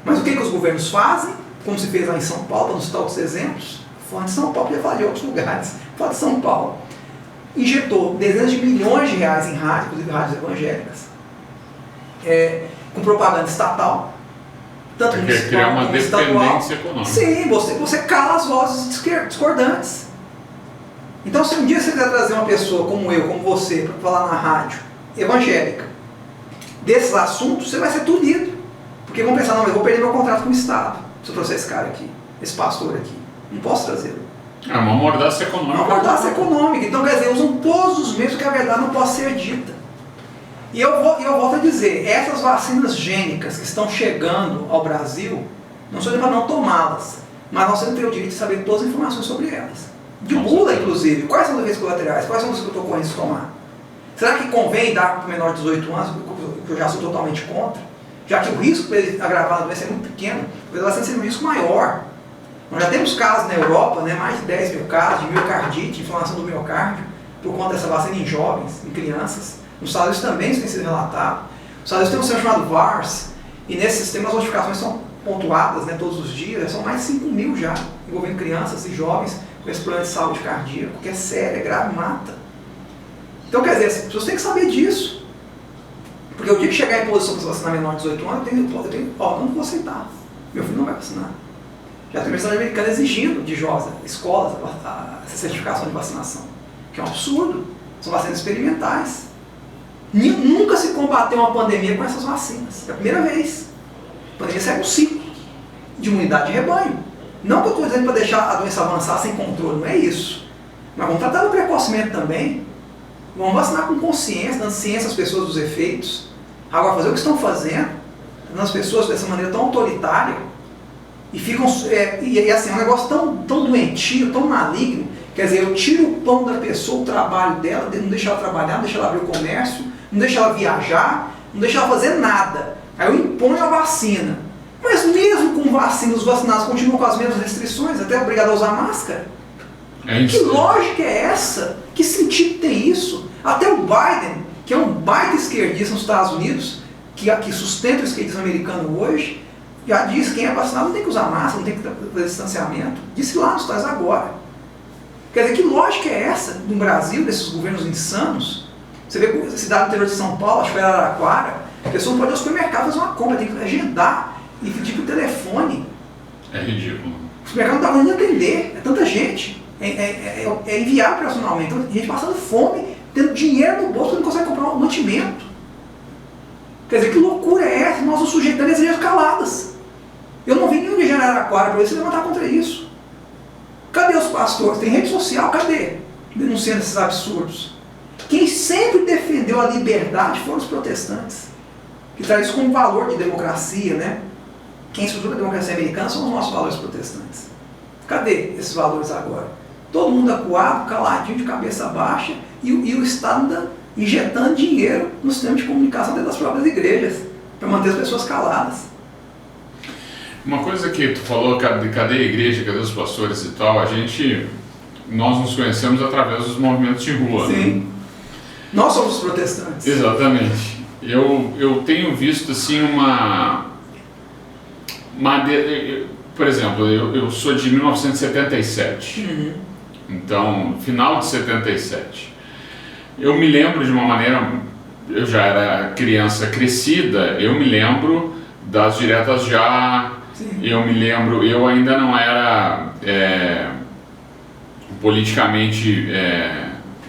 Mas o que os governos fazem? Como se fez lá em São Paulo, para não citar outros exemplos, falando de São Paulo, podia falar de outros lugares, falar de São Paulo. Injetou dezenas de milhões de reais em rádio, inclusive rádios evangélicas, com propaganda estatal, tanto municipal criar uma como estadual. dependência econômica. Sim, você cala as vozes discordantes. Então, se um dia você quiser trazer uma pessoa como eu, como você, para falar na rádio evangélica, desses assuntos, você vai ser tolhido. Porque vão pensar, não, mas eu vou perder meu contrato com o Estado se eu trouxer esse cara aqui, esse pastor aqui. Não posso trazê-lo. É uma mordaça econômica. Uma mordaça econômica. Então, quer dizer, usam todos os meios que a verdade não pode ser dita. E eu volto a dizer, essas vacinas gênicas que estão chegando ao Brasil, não sou para não tomá-las, mas nós temos que ter o direito de saber todas as informações sobre elas. Divulga, inclusive, quais são os efeitos colaterais, quais são os que eu estou correndo de tomar. Será que convém dar para o menor de 18 anos, que eu já sou totalmente contra? Já que o risco para ele agravar a doença é muito pequeno, a vacina ser um risco maior. Nós já temos casos na Europa, né, mais de 10 mil casos de miocardite, inflamação do miocárdio, por conta dessa vacina em jovens, em crianças. Nos Estados Unidos também isso tem sido relatado. Nos Estados Unidos tem um sistema chamado VAERS, e nesse sistema as notificações são pontuadas, né, todos os dias, são mais de 5 mil já, envolvendo crianças e jovens com esse problema de saúde cardíaca, que é sério, é grave, mata. Então, quer dizer, as pessoas têm que saber disso. Porque o dia que chegar em posição para vacinar menor de 18 anos, não vou aceitar. Meu filho não vai vacinar. Já tem a Universidade Americana exigindo de jovens, escolas, essa certificação de vacinação. Que é um absurdo. São vacinas experimentais. Nunca se combateu uma pandemia com essas vacinas. É a primeira vez. A pandemia segue um ciclo de imunidade de rebanho. Não que eu estou dizendo para deixar a doença avançar sem controle, não é isso. Mas vamos tratar precocemente também. Vamos vacinar com consciência, dando ciência às pessoas dos efeitos. Agora, fazer o que estão fazendo, dando as pessoas dessa maneira tão autoritária, e ficam, e assim, é um negócio tão doentio, tão maligno. Quer dizer, eu tiro o pão da pessoa, o trabalho dela, não deixo ela trabalhar, não deixo ela abrir o comércio, não deixo ela viajar, não deixo ela fazer nada. Aí eu imponho a vacina. Mas mesmo com vacina, os vacinados continuam com as mesmas restrições, até obrigado a usar máscara. Que lógica é essa? Que sentido tem isso? Até Biden, que é um baita esquerdista nos Estados Unidos, que sustenta o esquerdismo americano hoje, já disse que quem é vacinado não tem que usar máscara, não tem que fazer distanciamento. Disse lá nos Estados Unidos agora. Quer dizer, que lógica é essa no Brasil, desses governos insanos? Você vê a cidade do interior de São Paulo, acho que foi Araraquara, a pessoa não pode ir ao supermercado fazer uma compra, tem que agendar e pedir por telefone. É ridículo. O supermercado não dá nem atender, é tanta gente. É inviável operacionalmente. Então, gente passando fome, tendo dinheiro no bolso, não consegue comprar um mantimento. Quer dizer, que loucura é essa? Nós nos sujeitamos às igrejas caladas. Eu não vi nenhum de Araraquara para se levantar contra isso. Cadê os pastores? Tem rede social, cadê? Denunciando esses absurdos. Quem sempre defendeu a liberdade foram os protestantes, que traz isso como valor de democracia, né? Quem estrutura a democracia americana são os nossos valores protestantes. Cadê esses valores agora? Todo mundo acuado, caladinho, de cabeça baixa, e o Estado anda injetando dinheiro no sistema de comunicação dentro das próprias igrejas, para manter as pessoas caladas. Uma coisa que tu falou, cadê a igreja, cadê os pastores e tal, nós nos conhecemos através dos movimentos de rua. Sim. Né? Nós somos os protestantes. Exatamente. Eu tenho visto assim por exemplo, eu sou de 1977. Uhum. Então, final de 77. Eu me lembro de uma maneira, eu já era criança crescida, eu me lembro das diretas já. Sim. Eu me lembro, eu ainda não era politicamente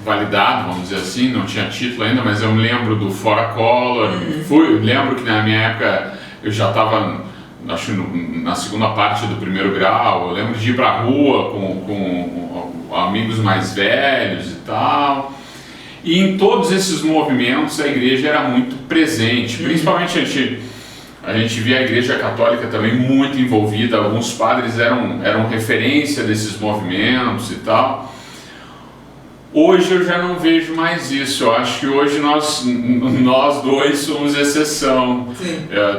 validado, vamos dizer assim, não tinha título ainda, mas eu me lembro do Fora Collor. Lembro que na minha época eu já estava, acho, na segunda parte do primeiro grau. Eu lembro de ir para a rua com amigos mais velhos e tal. E em todos esses movimentos a igreja era muito presente, principalmente a gente via a igreja católica também muito envolvida, alguns padres eram referência desses movimentos e tal. Hoje eu já não vejo mais isso, eu acho que hoje nós dois somos exceção.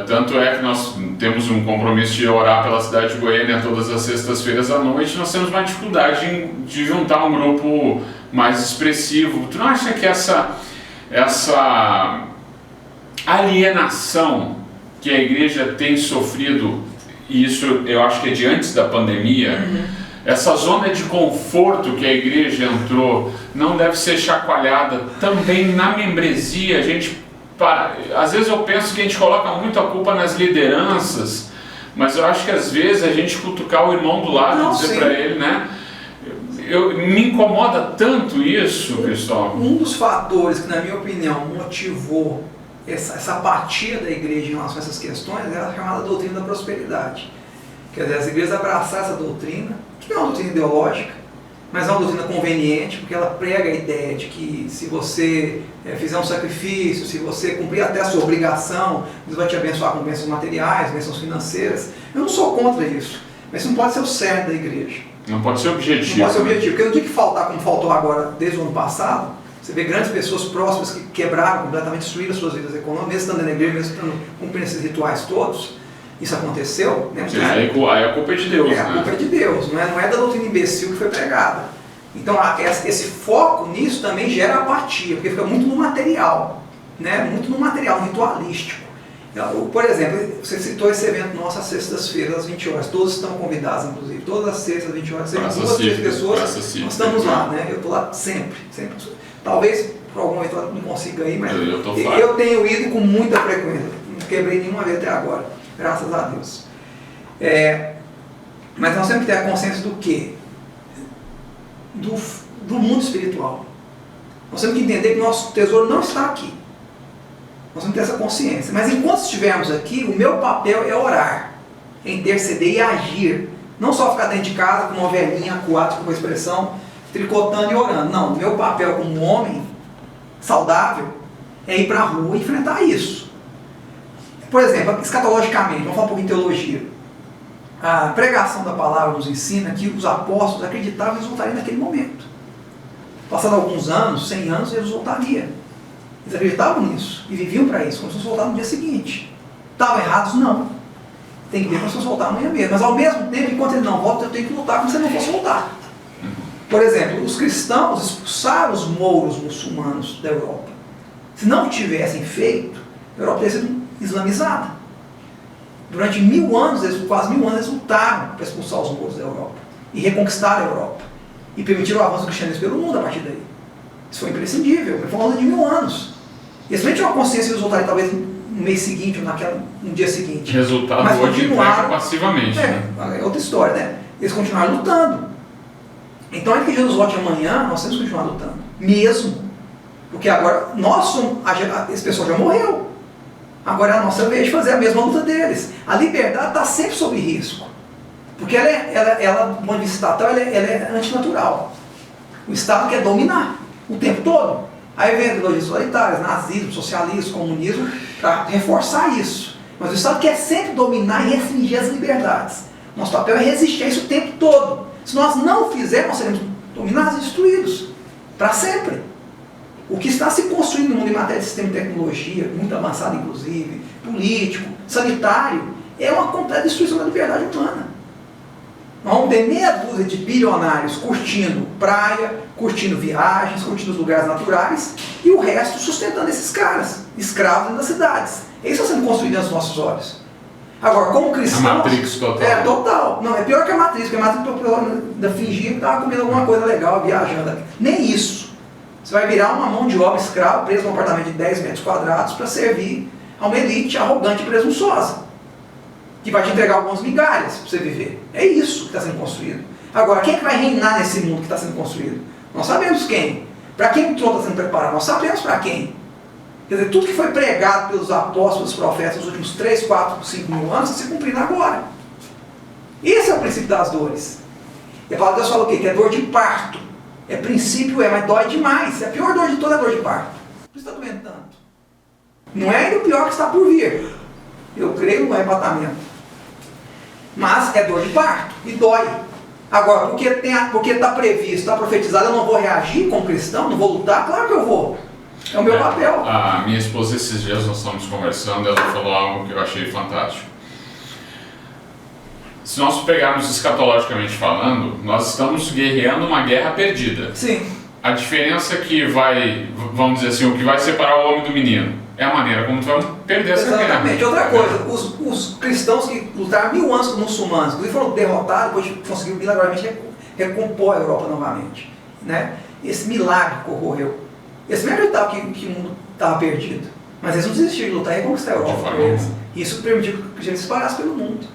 Tanto é que nós temos um compromisso de orar pela cidade de Goiânia todas as sextas-feiras à noite. Nós temos uma dificuldade de juntar um grupo mais expressivo. Tu não acha que essa alienação que a igreja tem sofrido, e isso eu acho que é de antes da pandemia, essa zona de conforto que a igreja entrou, não deve ser chacoalhada também na membresia? Às vezes eu penso que a gente coloca muito a culpa nas lideranças, mas eu acho que às vezes a gente cutucar o irmão do lado e dizer para ele, né? Me incomoda tanto isso, Cristóvão. Um dos fatores que, na minha opinião, motivou essa apatia da igreja em relação a essas questões é a chamada doutrina da prosperidade. Quer dizer, as igrejas abraçaram essa doutrina, que não é uma doutrina ideológica, mas é uma doutrina conveniente, porque ela prega a ideia de que se você fizer um sacrifício, se você cumprir até a sua obrigação, Deus vai te abençoar com bênçãos materiais, bênçãos financeiras. Eu não sou contra isso, mas isso não pode ser o cerne da igreja. Não pode ser objetivo. Não pode ser objetivo, porque no dia que faltar, como faltou agora desde o ano passado, você vê grandes pessoas próximas que quebraram, completamente destruíram as suas vidas econômicas, mesmo estando na igreja, mesmo estando cumprindo esses rituais todos. Isso aconteceu, né? Sim, aí a culpa é de Deus, a culpa é de Deus, não é da doutrina imbecil que foi pregada. Então esse foco nisso também gera apatia, porque fica muito no material, né? Muito no material, no ritualístico. Por exemplo, você citou esse evento nosso às sextas-feiras, às 20 horas, todos estão convidados, inclusive, todas as sextas, às 20 horas, sempre 2 ou 3 pessoas, nós estamos lá, né? Eu estou lá sempre. Talvez por algum momento eu não consiga ir, mas eu tenho ido com muita frequência, não quebrei nenhuma vez até agora. Graças a Deus. Mas nós temos que ter a consciência do quê? Do mundo espiritual. Nós temos que entender que nosso tesouro não está aqui. Nós temos que ter essa consciência. Mas enquanto estivermos aqui, o meu papel é orar, é interceder e agir. Não só ficar dentro de casa com uma velhinha acuada, com uma expressão, tricotando e orando. Não, o meu papel como homem saudável é ir para a rua e enfrentar isso. Por exemplo, escatologicamente, vamos falar um pouco de teologia. A pregação da palavra nos ensina que os apóstolos acreditavam que eles voltariam naquele momento. Passando alguns anos, 100 anos, eles voltariam. Eles acreditavam nisso e viviam para isso, como se fosse voltar no dia seguinte. Estavam errados? Não. Tem que ver como se fosse voltar amanhã mesmo. Mas ao mesmo tempo, enquanto ele não volta, eu tenho que lutar como se ele não fosse voltar. Por exemplo, os cristãos expulsaram os mouros muçulmanos da Europa. Se não tivessem feito, a Europa teria sido islamizada. Durante 1000 anos, quase 1000 anos, eles lutaram para expulsar os mouros da Europa e reconquistar a Europa. E permitiram o avanço do cristianismo pelo mundo a partir daí. Isso foi imprescindível, foi uma luta de 1000 anos. E eles também tinham uma consciência de resultado, talvez no mês seguinte ou no dia seguinte. Resultado mas hoje entrega passivamente. É outra história, né? Eles continuaram lutando. Então, ainda que Jesus volte amanhã, nós temos que continuar lutando. Mesmo. Porque agora, esse pessoal já morreu. Agora é a nossa vez de fazer a mesma luta deles. A liberdade está sempre sob risco. Porque ela do ponto de vista estatal, ela é antinatural. O Estado quer dominar o tempo todo. Aí vem ideologias totalitárias, nazismo, socialismo, comunismo, para reforçar isso. Mas o Estado quer sempre dominar e restringir as liberdades. Nosso papel é resistir a isso o tempo todo. Se nós não fizermos, nós seremos dominados e destruídos. Para sempre. O que está se construindo no mundo em matéria de sistema de tecnologia, muito avançado inclusive, político, sanitário, é uma completa destruição da liberdade humana. Nós vamos ter meia dúzia de bilionários curtindo praia, curtindo viagens, curtindo os lugares naturais, e o resto sustentando esses caras, escravos dentro das cidades. Isso está sendo construído diante dos nossos olhos. Agora, como cristãos... A Matrix total. É, total. Não, é pior que a Matrix, porque a Matrix ainda fingia que estava comendo alguma coisa legal, viajando. Nem isso. Você vai virar uma mão de obra escrava, preso num apartamento de 10 metros quadrados, para servir a uma elite arrogante e presunçosa, que vai te entregar algumas migalhas para você viver. É isso que está sendo construído. Agora, quem é que vai reinar nesse mundo que está sendo construído? Nós sabemos quem. Para quem o trono está sendo preparado? Nós sabemos para quem. Quer dizer, tudo que foi pregado pelos apóstolos, profetas nos últimos 3, 4, 5 mil anos está se cumprindo agora. Esse é o princípio das dores. E a palavra de Deus fala o quê? Que é dor de parto. É princípio, mas dói demais. A pior dor de toda é a dor de parto. Por isso está doendo tanto. Não é ainda o pior que está por vir. Eu creio no arrebatamento. Mas é dor de parto e dói. Agora, porque está previsto, está profetizado, eu não vou reagir como cristão, não vou lutar? Claro que eu vou. É o meu papel. A minha esposa, esses dias nós estamos conversando, ela falou algo que eu achei fantástico. Se nós pegarmos escatologicamente falando, nós estamos guerreando uma guerra perdida. Sim. A diferença é que vamos dizer assim, o que vai separar o homem do menino é a maneira como nós vamos perder essa guerra. Exatamente. Outra coisa, os cristãos que lutaram 1000 anos com os muçulmanos, inclusive foram derrotados, depois conseguiram milagrosamente recompor a Europa novamente. Né? Esse milagre que ocorreu. Eles nem acreditavam que o mundo estava perdido. Mas eles não desistiram de lutar e reconquistar a Europa. Isso permitiu que Jesus espalhasse pelo mundo.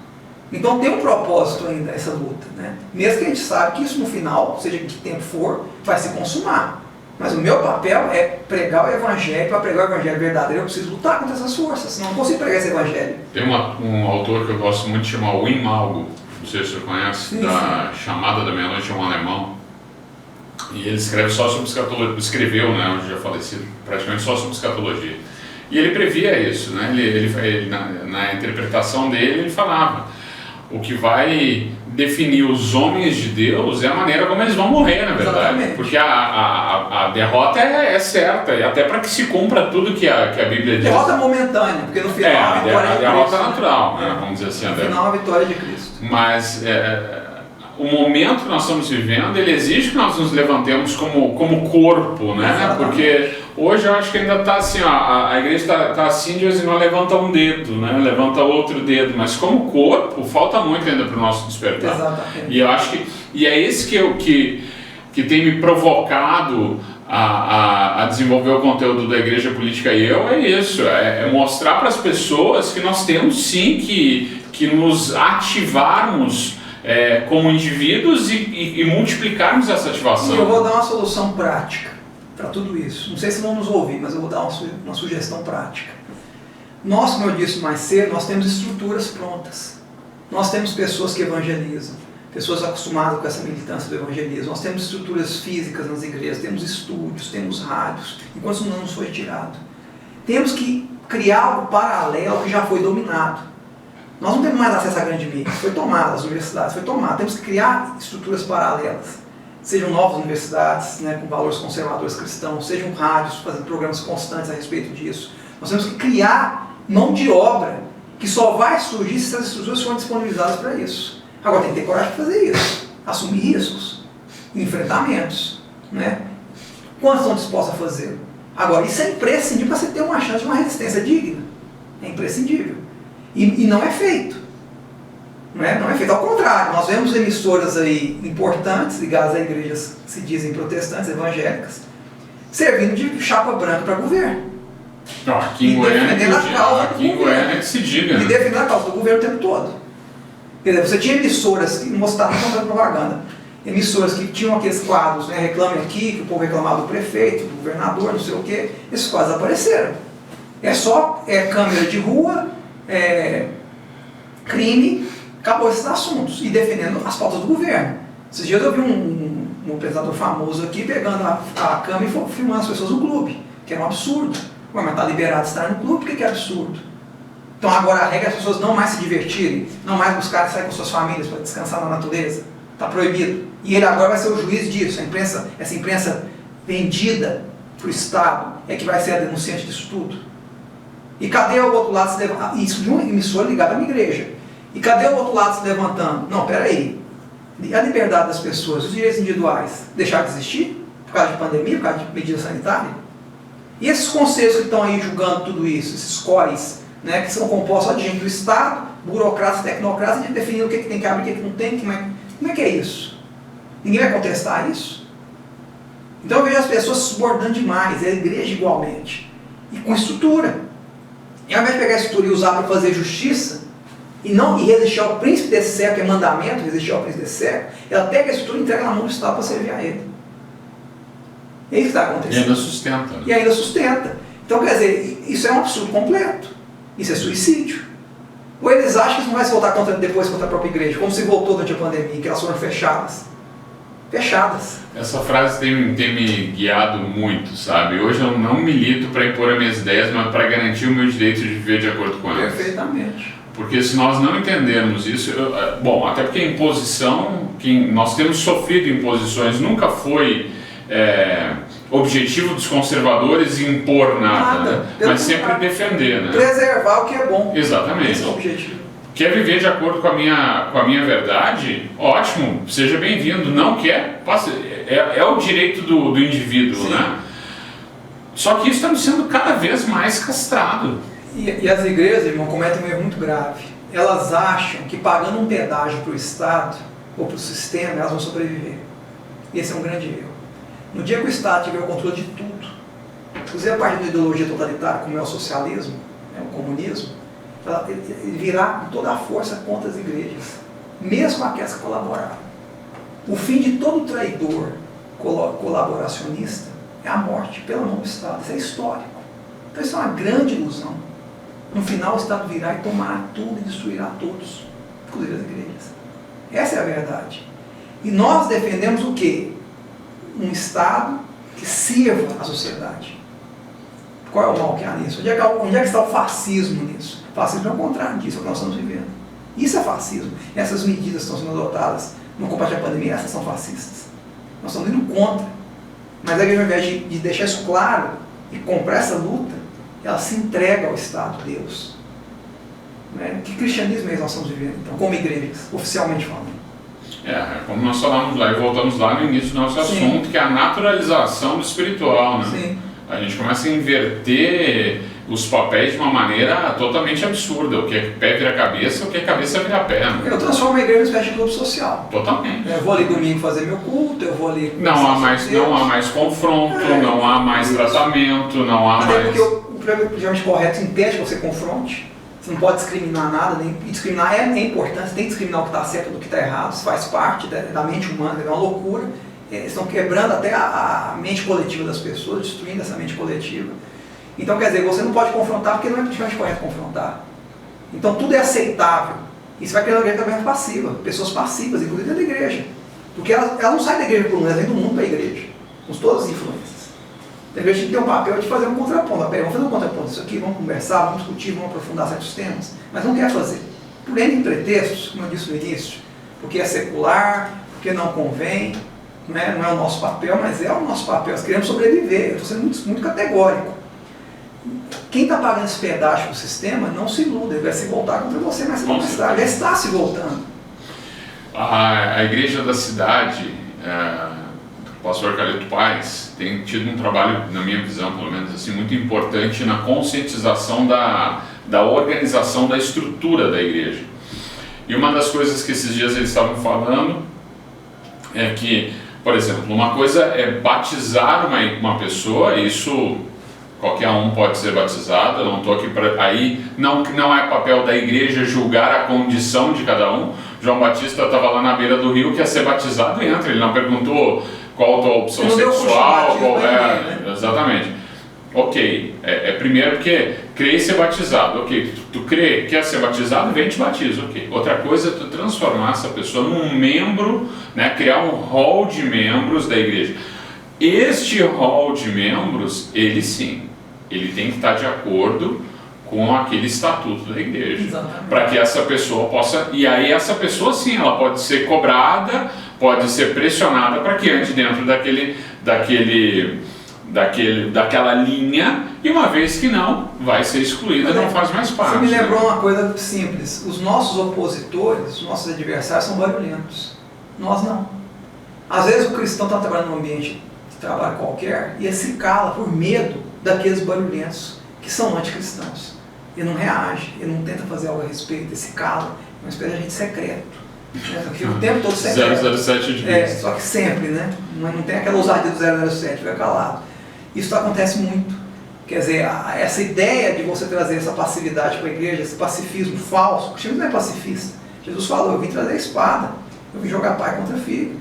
Então tem um propósito ainda essa luta. Né? Mesmo que a gente sabe que isso no final, seja em que tempo for, vai se consumar. Mas o meu papel é pregar o Evangelho. Para pregar o Evangelho verdadeiro, eu preciso lutar contra essas forças, senão eu não consigo pregar esse Evangelho. Tem um autor que eu gosto muito, chamado Wim Malgo, não sei se você conhece, da Chamada da Meia-Noite, é um alemão. E ele escreve só sobre escatologia, escreveu, né, hoje já falecido, praticamente só sobre escatologia. E ele previa isso, né? Ele na interpretação dele, ele falava: o que vai definir os homens de Deus é a maneira como eles vão morrer, na verdade. Exatamente. Porque a derrota é certa, e até para que se cumpra tudo que a Bíblia diz. Derrota momentânea, porque no final a vitória a derrota é natural, né? Vamos dizer assim. No final a vitória de Cristo. Mas o momento que nós estamos vivendo, ele exige que nós nos levantemos como corpo, né? Exatamente. Porque hoje eu acho que ainda está assim, a igreja está assim, de vez em quando levanta um dedo, né? Levanta outro dedo, mas como corpo, falta muito ainda para o nosso despertar. Exatamente. E eu acho que é esse que tem me provocado a desenvolver o conteúdo da Igreja Política e eu, é isso, é mostrar para as pessoas que nós temos sim que nos ativarmos como indivíduos e multiplicarmos essa ativação. E eu vou dar uma solução prática para tudo isso. Não sei se vão nos ouvir, mas eu vou dar uma sugestão prática. Nós, como eu disse mais cedo, nós temos estruturas prontas. Nós temos pessoas que evangelizam, pessoas acostumadas com essa militância do evangelismo. Nós temos estruturas físicas nas igrejas, temos estúdios, temos rádios, enquanto isso não nos foi tirado. Temos que criar algo paralelo que já foi dominado. Nós não temos mais acesso à grande mídia, foi tomada, as universidades, foi tomada. Temos que criar estruturas paralelas. Sejam novas universidades, né, com valores conservadores cristãos, sejam rádios fazendo programas constantes a respeito disso. Nós temos que criar mão de obra que só vai surgir se essas estruturas forem disponibilizadas para isso. Agora tem que ter coragem de fazer isso, assumir riscos. enfrentamentos, né? Quantos estão dispostos a fazer? Agora, isso é imprescindível para você ter uma chance de uma resistência digna. É imprescindível. E não é feito. Não é feito. Ao contrário, nós vemos emissoras aí importantes, ligadas a igrejas que se dizem protestantes, evangélicas, servindo de chapa branca para governo. Não, aqui em Goiânia que se diga. E defendendo a causa do governo o tempo todo. Quer dizer, você tinha emissoras que mostravam contra propaganda. Emissoras que tinham aqueles quadros, né, reclame aqui, que o povo reclamava do prefeito, do governador, não sei o quê. Esses quadros apareceram. É só câmera de rua, crime, acabou esses assuntos. E defendendo as pautas do governo. Esses dias eu vi um apresentador famoso aqui pegando a câmera e filmando as pessoas no clube, que era um absurdo. Mas está liberado estar no clube, por que é absurdo? Então agora a regra é as pessoas não mais se divertirem, não mais buscarem sair com suas famílias para descansar na natureza. Está proibido. E ele agora vai ser o juiz disso. Essa imprensa vendida para o Estado é que vai ser a denunciante disso tudo. E cadê o outro lado se levantando? Isso de uma emissora ligada a uma igreja. E cadê o outro lado se levantando? Não, peraí. A liberdade das pessoas, os direitos individuais, deixaram de existir? Por causa de pandemia, por causa de medida sanitária? E esses conselhos que estão aí julgando tudo isso, esses COIs, né, que são compostos de gente do Estado, burocratas, tecnocratas, de definir o que tem que abrir, o que não tem, como é que é isso? Ninguém vai contestar isso? Então eu vejo as pessoas se subordinando demais, a igreja igualmente, e com estrutura. E ao invés de pegar a estrutura e usar para fazer justiça, e resistir ao príncipe desse século, que é mandamento, resistir ao príncipe desse século, ela pega a estrutura e entrega na mão do Estado para servir a ele. É isso que está acontecendo. E ainda sustenta. E ainda sustenta. Então, quer dizer, isso é um absurdo completo. Isso é suicídio. Ou eles acham que isso não vai se voltar depois contra a própria igreja, como se voltou durante a pandemia, que elas foram fechadas. Fechadas. Essa frase tem me guiado muito, sabe? Hoje eu não milito para impor as minhas ideias, mas para garantir o meu direito de viver de acordo com elas. Perfeitamente. Porque se nós não entendermos isso, bom, até porque a imposição, nós temos sofrido imposições, nunca foi objetivo dos conservadores impor nada, né? Mas sempre defender, né? Preservar o que é bom. Exatamente. Esse é o objetivo. Quer viver de acordo com a minha verdade? Ótimo, seja bem-vindo. Não quer? É o direito do indivíduo, né? Só que isso está sendo cada vez mais castrado. E as igrejas, irmão, cometem um erro muito grave. Elas acham que pagando um pedágio para o Estado ou para o sistema, elas vão sobreviver. Esse é um grande erro. No dia que o Estado tiver o controle de tudo, inclusive a parte da ideologia totalitária, como é o socialismo, o comunismo, ele virá com toda a força contra as igrejas, mesmo aquelas que colaboraram. O fim de todo traidor colaboracionista é a morte pela mão do Estado. Isso é histórico. Então isso é uma grande ilusão. No final o Estado virá e tomará tudo e destruirá todos, inclusive as igrejas. Essa é a verdade. E nós defendemos o quê? Um Estado que sirva a sociedade. Qual é o mal que há nisso? Onde é que está o fascismo nisso? O fascismo é o contrário disso, é o que nós estamos vivendo. Isso é fascismo. Essas medidas que estão sendo adotadas no combate à pandemia, essas são fascistas. Nós estamos indo contra. Mas a igreja, ao invés de deixar isso claro e comprar essa luta, ela se entrega ao Estado, Deus. Né? Que cristianismo é esse que nós estamos vivendo, então, como igrejas, oficialmente falando? Como nós falamos lá e voltamos lá no início do nosso assunto, que é a naturalização do espiritual, né? Sim. A gente começa a inverter os papéis de uma maneira totalmente absurda. O que é pé vira cabeça, o que é cabeça vira pé. Né? Eu transformo a igreja numa espécie de clube social. Totalmente. Eu vou ali domingo fazer meu culto, eu vou ali... Não há mais confronto, não há mais tratamento, não há Até mais... porque o politicamente correto impede que você confronte. Você não pode discriminar nada, e discriminar é importante, você tem que discriminar o que está certo do que está errado, isso faz parte da mente humana, é uma loucura. Eles estão quebrando até a mente coletiva das pessoas, destruindo essa mente coletiva. Então, quer dizer, você não pode confrontar porque não é politicamente correto confrontar. Então, tudo é aceitável. Isso vai criar uma igreja também passiva, pessoas passivas, inclusive da igreja. Porque elas não saem da igreja por um, elas vêm do mundo para a igreja, com todas as influências. A igreja tem que ter um papel de fazer um contraponto. Vamos fazer um contraponto disso aqui, vamos conversar, vamos discutir, vamos aprofundar certos temas, mas não quer fazer. Por N pretextos, como eu disse no início, porque é secular, porque não convém, não é o nosso papel, mas é o nosso papel. Nós queremos sobreviver. Eu estou sendo muito categórico. Quem está pagando esse pedágio para o sistema, não se iluda, ele vai se voltar contra você, mas já está se voltando. A igreja da cidade o pastor Carlito Paes tem tido um trabalho, na minha visão, pelo menos assim, muito importante na conscientização da organização da estrutura da igreja. E uma das coisas que esses dias eles estavam falando é que, por exemplo, uma coisa é batizar uma pessoa, isso qualquer um pode ser batizado, eu não estou aqui para... Aí não é papel da igreja julgar a condição de cada um. João Batista estava lá na beira do rio, quer ser batizado e entra, ele não perguntou qual a tua opção sexual, qual é... Né? Exatamente. Ok, primeiro porque crer e ser batizado, ok, tu crê, quer ser batizado, vem e te batiza, ok. Outra coisa é tu transformar essa pessoa num membro, né, criar um hall de membros da igreja. Este hall de membros, ele sim, ele tem que estar de acordo com aquele estatuto da igreja, para que essa pessoa possa, e aí essa pessoa sim, ela pode ser cobrada, pode ser pressionada para que ande dentro daquela linha, e uma vez que não, vai ser excluída, não faz mais parte. Você me lembrou uma coisa simples, os nossos opositores, os nossos adversários são barulhentos, nós não. Às vezes o cristão está trabalhando num ambiente de trabalho qualquer e ele se cala por medo daqueles barulhentos que são anticristãos. Ele não reage, ele não tenta fazer algo a respeito, ele se cala, é uma espécie de agente secreto. Porque o tempo todo secreto. 007 de só que sempre, né? Não tem aquela ousadia do 007, fica calado. Isso acontece muito. Quer dizer, essa ideia de você trazer essa passividade para a igreja, esse pacifismo falso, o cristianismo não é pacifista. Jesus falou, eu vim trazer a espada, eu vim jogar pai contra filho.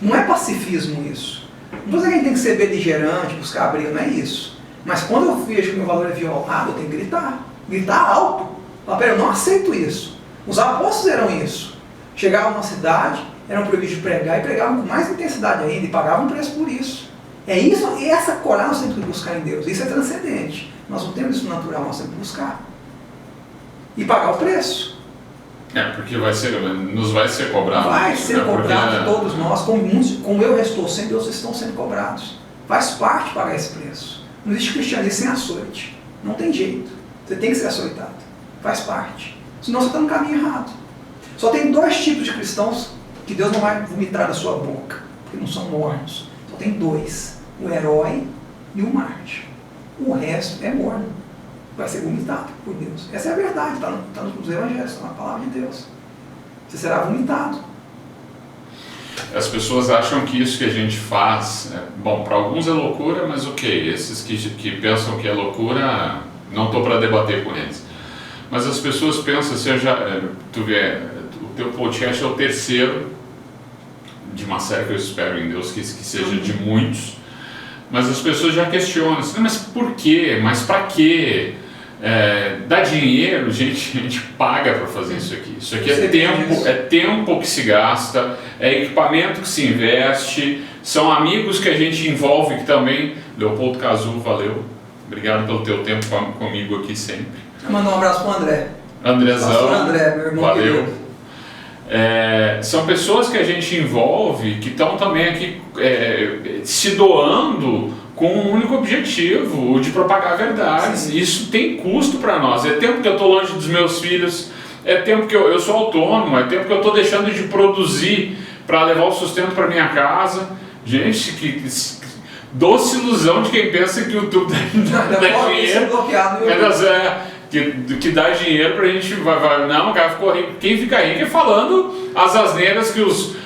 Não é pacifismo isso. Não estou dizendo que a gente tem que ser beligerante, buscar briga, não é isso. Mas quando eu vejo que o meu valor é violado, eu tenho que gritar alto. Falar, pera, eu não aceito isso. Os apóstolos eram isso. Chegavam numa cidade, eram proibidos de pregar e pregavam com mais intensidade ainda e pagavam um preço por isso. É isso, e essa coragem nós temos que buscar em Deus. Isso é transcendente. Nós não temos isso natural, nós temos que buscar. E pagar o preço. Porque nos vai ser cobrado. Vai ser cobrado de todos nós, como eu estou sendo, Deus estão sendo cobrados. Faz parte pagar esse preço. Não existe cristianismo sem açoite. Não tem jeito. Você tem que ser açoitado. Faz parte. Senão você está no caminho errado. Só tem 2 tipos de cristãos que Deus não vai vomitar da sua boca, porque não são mornos. Só tem 2. O herói e o mártir. O resto é morno. Vai ser vomitado por Deus. Essa é a verdade, está nos evangelhos, está na palavra de Deus. Você será vomitado. As pessoas acham que isso que a gente faz, bom, para alguns é loucura, mas ok, esses que pensam que é loucura, não estou para debater com eles. Mas as pessoas pensam, tu vê, o teu podcast é o 3º de uma série que eu espero em Deus que seja de muitos, mas as pessoas já questionam, mas por quê? Mas para quê? Dá dinheiro, a gente paga para fazer isso aqui. Isso aqui é tempo que se gasta, é equipamento que se investe, são amigos que a gente envolve que também. Leopoldo Cazu, valeu, obrigado pelo teu tempo comigo aqui sempre. Manda um abraço para o André. Andrezão, pastor André, meu irmão, valeu. São pessoas que a gente envolve que estão também aqui se doando com um único objetivo, o de propagar verdades. Sim. Isso tem custo para nós. É tempo que eu estou longe dos meus filhos, é tempo que eu sou autônomo, é tempo que eu estou deixando de produzir para levar o sustento para minha casa. Gente, que doce ilusão de quem pensa que o YouTube dá dinheiro. Que dá dinheiro pra gente. Não, o cara ficou rico. Quem fica rico é falando as asneiras que os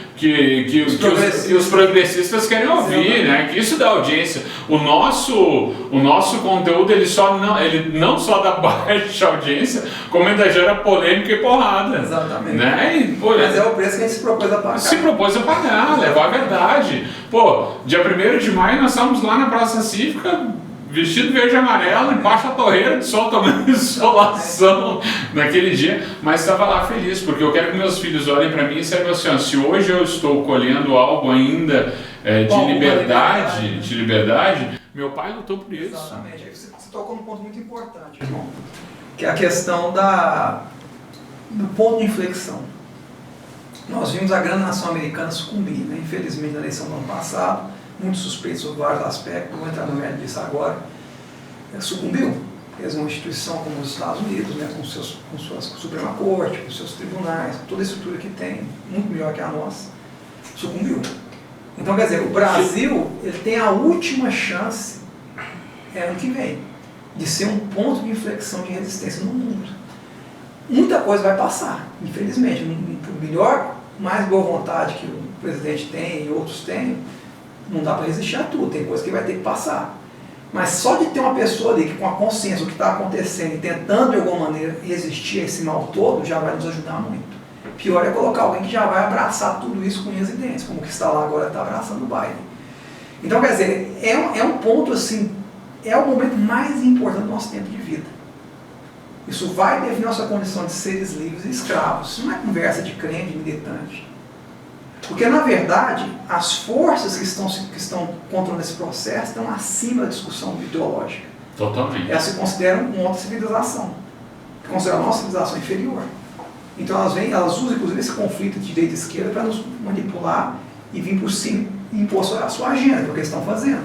progressistas querem ouvir, né? Que isso dá audiência. O nosso conteúdo ele não só dá baixa audiência, como ainda gera polêmica e porrada. Exatamente. Né? Mas é o preço que a gente se propôs a pagar. Se propôs a pagar, levar a verdade. Dia 1º de maio nós estávamos lá na Praça Cívica, vestido verde e amarelo, embaixo da torreira de sol, tomando insolação naquele dia, mas estava lá feliz, porque eu quero que meus filhos olhem para mim e saibam assim, se hoje eu estou colhendo algo ainda de liberdade, meu pai lutou por isso. Exatamente, aí você tocou num ponto muito importante, irmão, que é a questão do ponto de inflexão. Nós vimos a grande nação americana sucumbir, né? Infelizmente na eleição do ano passado, muito suspeitos sobre vários aspectos, não vou entrar no mérito disso agora, sucumbiu. Eles uma instituição como os Estados Unidos, né, com sua Suprema Corte, com seus tribunais, toda a estrutura que tem, muito melhor que a nossa, sucumbiu. Então, quer dizer, o Brasil ele tem a última chance, ano que vem, de ser um ponto de inflexão de resistência no mundo. Muita coisa vai passar, infelizmente. Por melhor, mais boa vontade que o presidente tem e outros têm, não dá para resistir a tudo, tem coisa que vai ter que passar. Mas só de ter uma pessoa ali que com a consciência do que está acontecendo e tentando de alguma maneira resistir a esse mal todo, já vai nos ajudar muito. Pior é colocar alguém que já vai abraçar tudo isso com unhas e dentes, como que está lá agora está abraçando o Biden. Então, quer dizer, é um ponto assim, é o momento mais importante do nosso tempo de vida. Isso vai definir nossa condição de seres livres e escravos. Isso não é conversa de crente, militante. Porque, na verdade, as forças que estão controlando esse processo estão acima da discussão ideológica. Totalmente. Elas se consideram uma outra civilização. Consideram a nossa civilização inferior. Então elas usam, inclusive, esse conflito de direita e esquerda para nos manipular e vir por cima e impor a sua agenda, que é o que eles estão fazendo.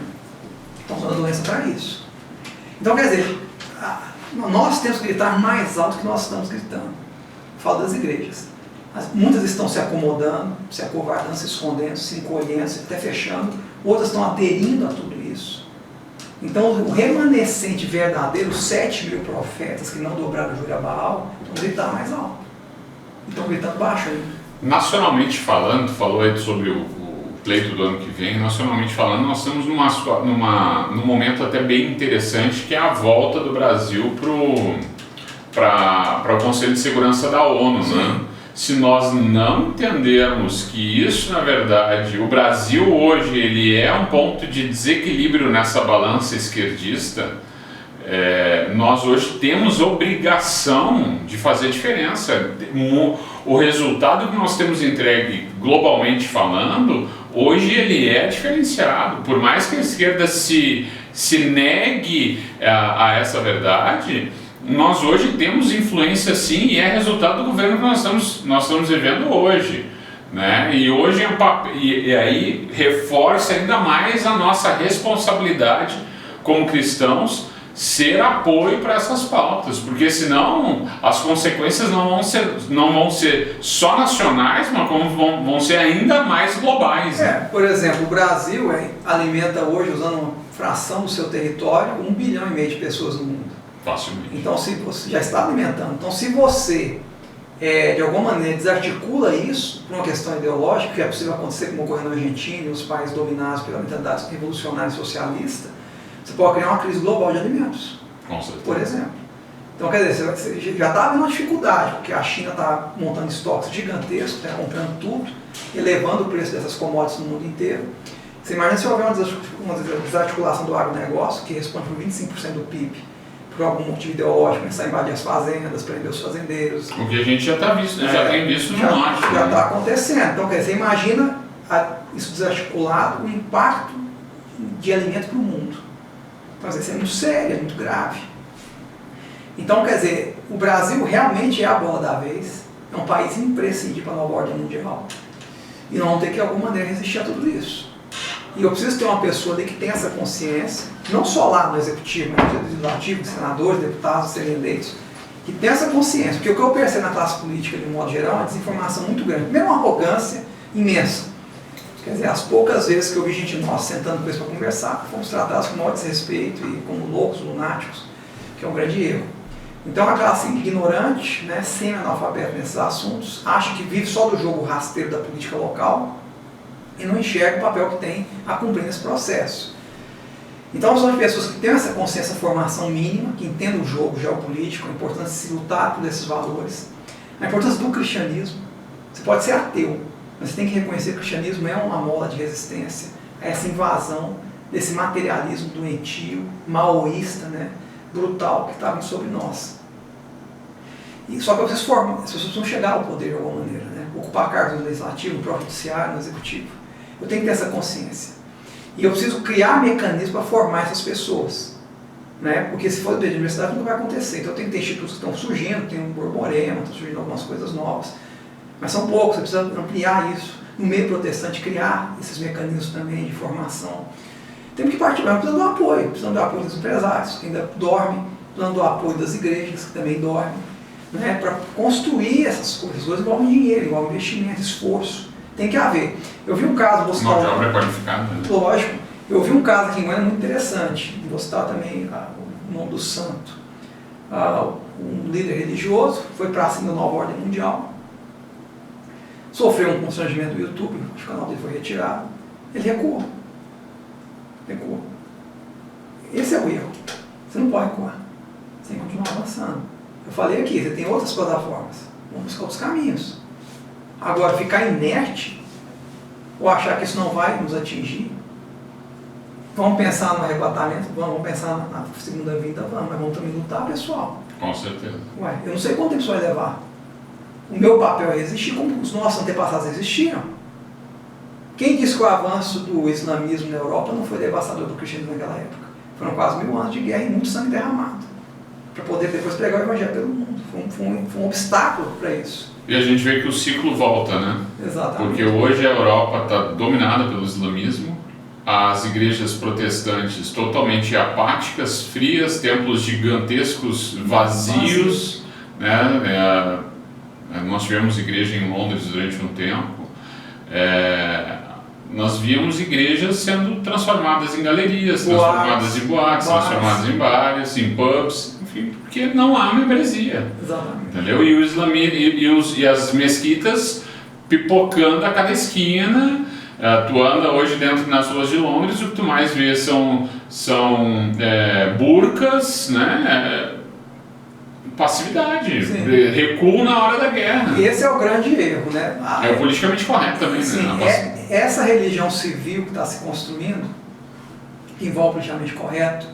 Estão usando a doença para isso. Então, quer dizer, nós temos que gritar mais alto que nós estamos gritando. Falo das igrejas. Muitas estão se acomodando, se acovardando, se escondendo, se encolhendo, até fechando. Outras estão aderindo a tudo isso. Então, o remanescente verdadeiro, os 7.000 profetas que não dobraram o joelho a Baal, vão gritar mais alto. E estão gritando baixo ainda. Nacionalmente falando, falou aí sobre o pleito do ano que vem, nacionalmente falando, nós estamos num momento até bem interessante, que é a volta do Brasil para o Conselho de Segurança da ONU, né? Se nós não entendermos que isso, na verdade, o Brasil hoje ele é um ponto de desequilíbrio nessa balança esquerdista, nós hoje temos obrigação de fazer diferença. O resultado que nós temos entregue globalmente falando, hoje ele é diferenciado. Por mais que a esquerda se negue a essa verdade, nós hoje temos influência sim, e é resultado do governo que nós estamos vivendo hoje, né? E hoje e aí reforça ainda mais a nossa responsabilidade como cristãos, ser apoio para essas pautas, porque senão as consequências não vão ser só nacionais, mas como vão ser ainda mais globais. Né? Por exemplo, o Brasil alimenta hoje, usando uma fração do seu território, 1,5 bilhão de pessoas no mundo. Facilmente. Então, se você já está alimentando, então se você de alguma maneira desarticula isso por uma questão ideológica, que é possível acontecer como ocorreu na Argentina e os países dominados pela mentalidade revolucionária e socialista, você pode criar uma crise global de alimentos, por exemplo. Então, quer dizer, você já está havendo uma dificuldade, porque a China está montando estoques gigantescos, está comprando tudo, elevando o preço dessas commodities no mundo inteiro. Você imagina se houver uma desarticulação do agronegócio, que responde por 25% do PIB, por algum motivo ideológico, começar a invadir as fazendas, prender os fazendeiros. O que a gente já está visto, já tem visto no norte. Já está acontecendo. Então, quer dizer, você imagina isso desarticulado, o impacto de alimento para o mundo. Então, isso é muito sério, é muito grave. Então, quer dizer, o Brasil realmente é a bola da vez, é um país imprescindível para a nova ordem mundial. E nós vamos ter que, de alguma maneira, resistir a tudo isso. E eu preciso ter uma pessoa ali que tenha essa consciência, não só lá no executivo, mas no legislativo, senadores, deputados, serem eleitos, que tenha essa consciência. Porque o que eu percebo na classe política, de modo geral, é uma desinformação muito grande. Primeiro, uma arrogância imensa. Quer dizer, as poucas vezes que eu vi gente nossa sentando com eles para conversar, fomos tratados com o maior desrespeito e como loucos, lunáticos, que é um grande erro. Então, a classe ignorante, né, semi-analfabeta nesses assuntos, acha que vive só do jogo rasteiro da política local e não enxerga o papel que tem a cumprir nesse processo. Então, são as pessoas que têm essa consciência, formação mínima, que entendem o jogo geopolítico, a importância de se lutar por esses valores, a importância do cristianismo. Você pode ser ateu, mas você tem que reconhecer que o cristianismo é uma mola de resistência a essa invasão desse materialismo doentio, maoísta, né, brutal que está vindo sobre nós. E só que vocês formam, as pessoas precisam chegar ao poder de alguma maneira, né, ocupar cargos no legislativo, no próprio judiciário, no executivo. Eu tenho que ter essa consciência. E eu preciso criar mecanismos para formar essas pessoas. Né? Porque se for da universidade não vai acontecer. Então tem que ter institutos que estão surgindo, tem o Borborema, estão surgindo algumas coisas novas. Mas são poucos, você precisa ampliar isso. No meio protestante, criar esses mecanismos também de formação. Temos que partir, mas precisamos do apoio. Precisamos do apoio dos empresários, que ainda dormem. Precisamos do apoio das igrejas, que também dormem. Né? Para construir essas coisas. As coisas envolvem dinheiro, envolvem investimento, esforço. Tem que haver. Eu vi um caso... Mão de obra qualificada, né? Lógico. Eu vi um caso aqui em Goiânia muito interessante. Vou citar também o nome do santo. Um líder religioso foi para cima da nova ordem mundial. Sofreu um constrangimento do YouTube, o canal dele foi retirado. Ele recuou. Esse é o erro. Você não pode recuar. Você tem que continuar avançando. Eu falei aqui, você tem outras plataformas. Vamos buscar outros caminhos. Agora, ficar inerte ou achar que isso não vai nos atingir, vamos pensar no arrebatamento, vamos pensar na segunda vinda, vamos, mas vamos também lutar, pessoal. Com certeza. Ué, eu não sei quanto tempo isso vai levar. O meu papel é existir como os nossos antepassados existiram. Quem disse que o avanço do islamismo na Europa não foi devastador para o cristianismo naquela época? Foram quase 1000 anos de guerra e muito sangue derramado para poder depois pregar o evangelho pelo mundo. Foi um obstáculo para isso. E a gente vê que o ciclo volta, né? Exatamente. Porque hoje a Europa está dominada pelo islamismo, as igrejas protestantes totalmente apáticas, frias, templos gigantescos, vazios, né? Nós tivemos igreja em Londres durante um tempo. Nós víamos igrejas sendo transformadas em galerias, transformadas em boates, transformadas em bares, em pubs, enfim, porque não há membresia. Exatamente. Entendeu? E o islamismo e as mesquitas pipocando a cada esquina. Tu anda hoje dentro nas ruas de Londres, o que tu mais vê são burcas, né? Passividade, recuo na hora da guerra. Esse é o grande erro, né? É o politicamente correto também, sim, né? Essa religião civil que está se construindo, que envolve o politicamente correto,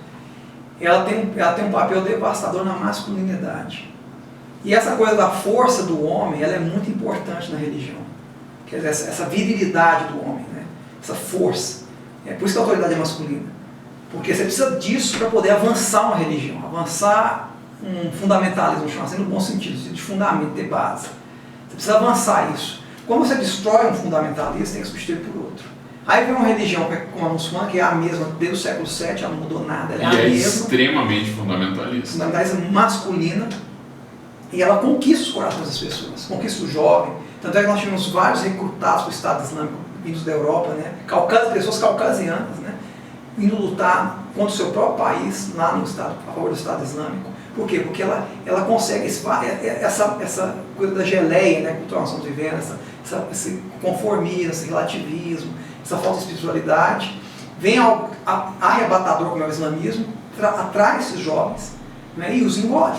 ela tem um papel devastador na masculinidade. E essa coisa da força do homem, ela é muito importante na religião. Quer dizer, essa virilidade do homem, né? Essa força. É por isso que a autoridade é masculina. Porque você precisa disso para poder avançar uma religião, avançar um fundamentalismo, chamar assim no bom sentido, de fundamento, de base. Você precisa avançar isso. Quando você destrói um fundamentalista, tem que substituir por outro. Aí vem uma religião como a muçulmana, que é a mesma desde o século VII, ela não mudou nada. Ela é extremamente fundamentalista. Fundamentalista masculina, e ela conquista os corações das pessoas, conquista o jovem. Tanto é que nós tivemos vários recrutados para o Estado Islâmico vindos da Europa, né? Pessoas caucasianas, né? Indo lutar contra o seu próprio país, lá no Estado, a favor do Estado Islâmico. Por quê? Porque ela consegue essa coisa da geleia, né, que nós estamos vivendo, esse conformismo, esse relativismo, essa falta de espiritualidade, vem ao arrebatador, como é o islamismo, atrai esses jovens, né, e os engole.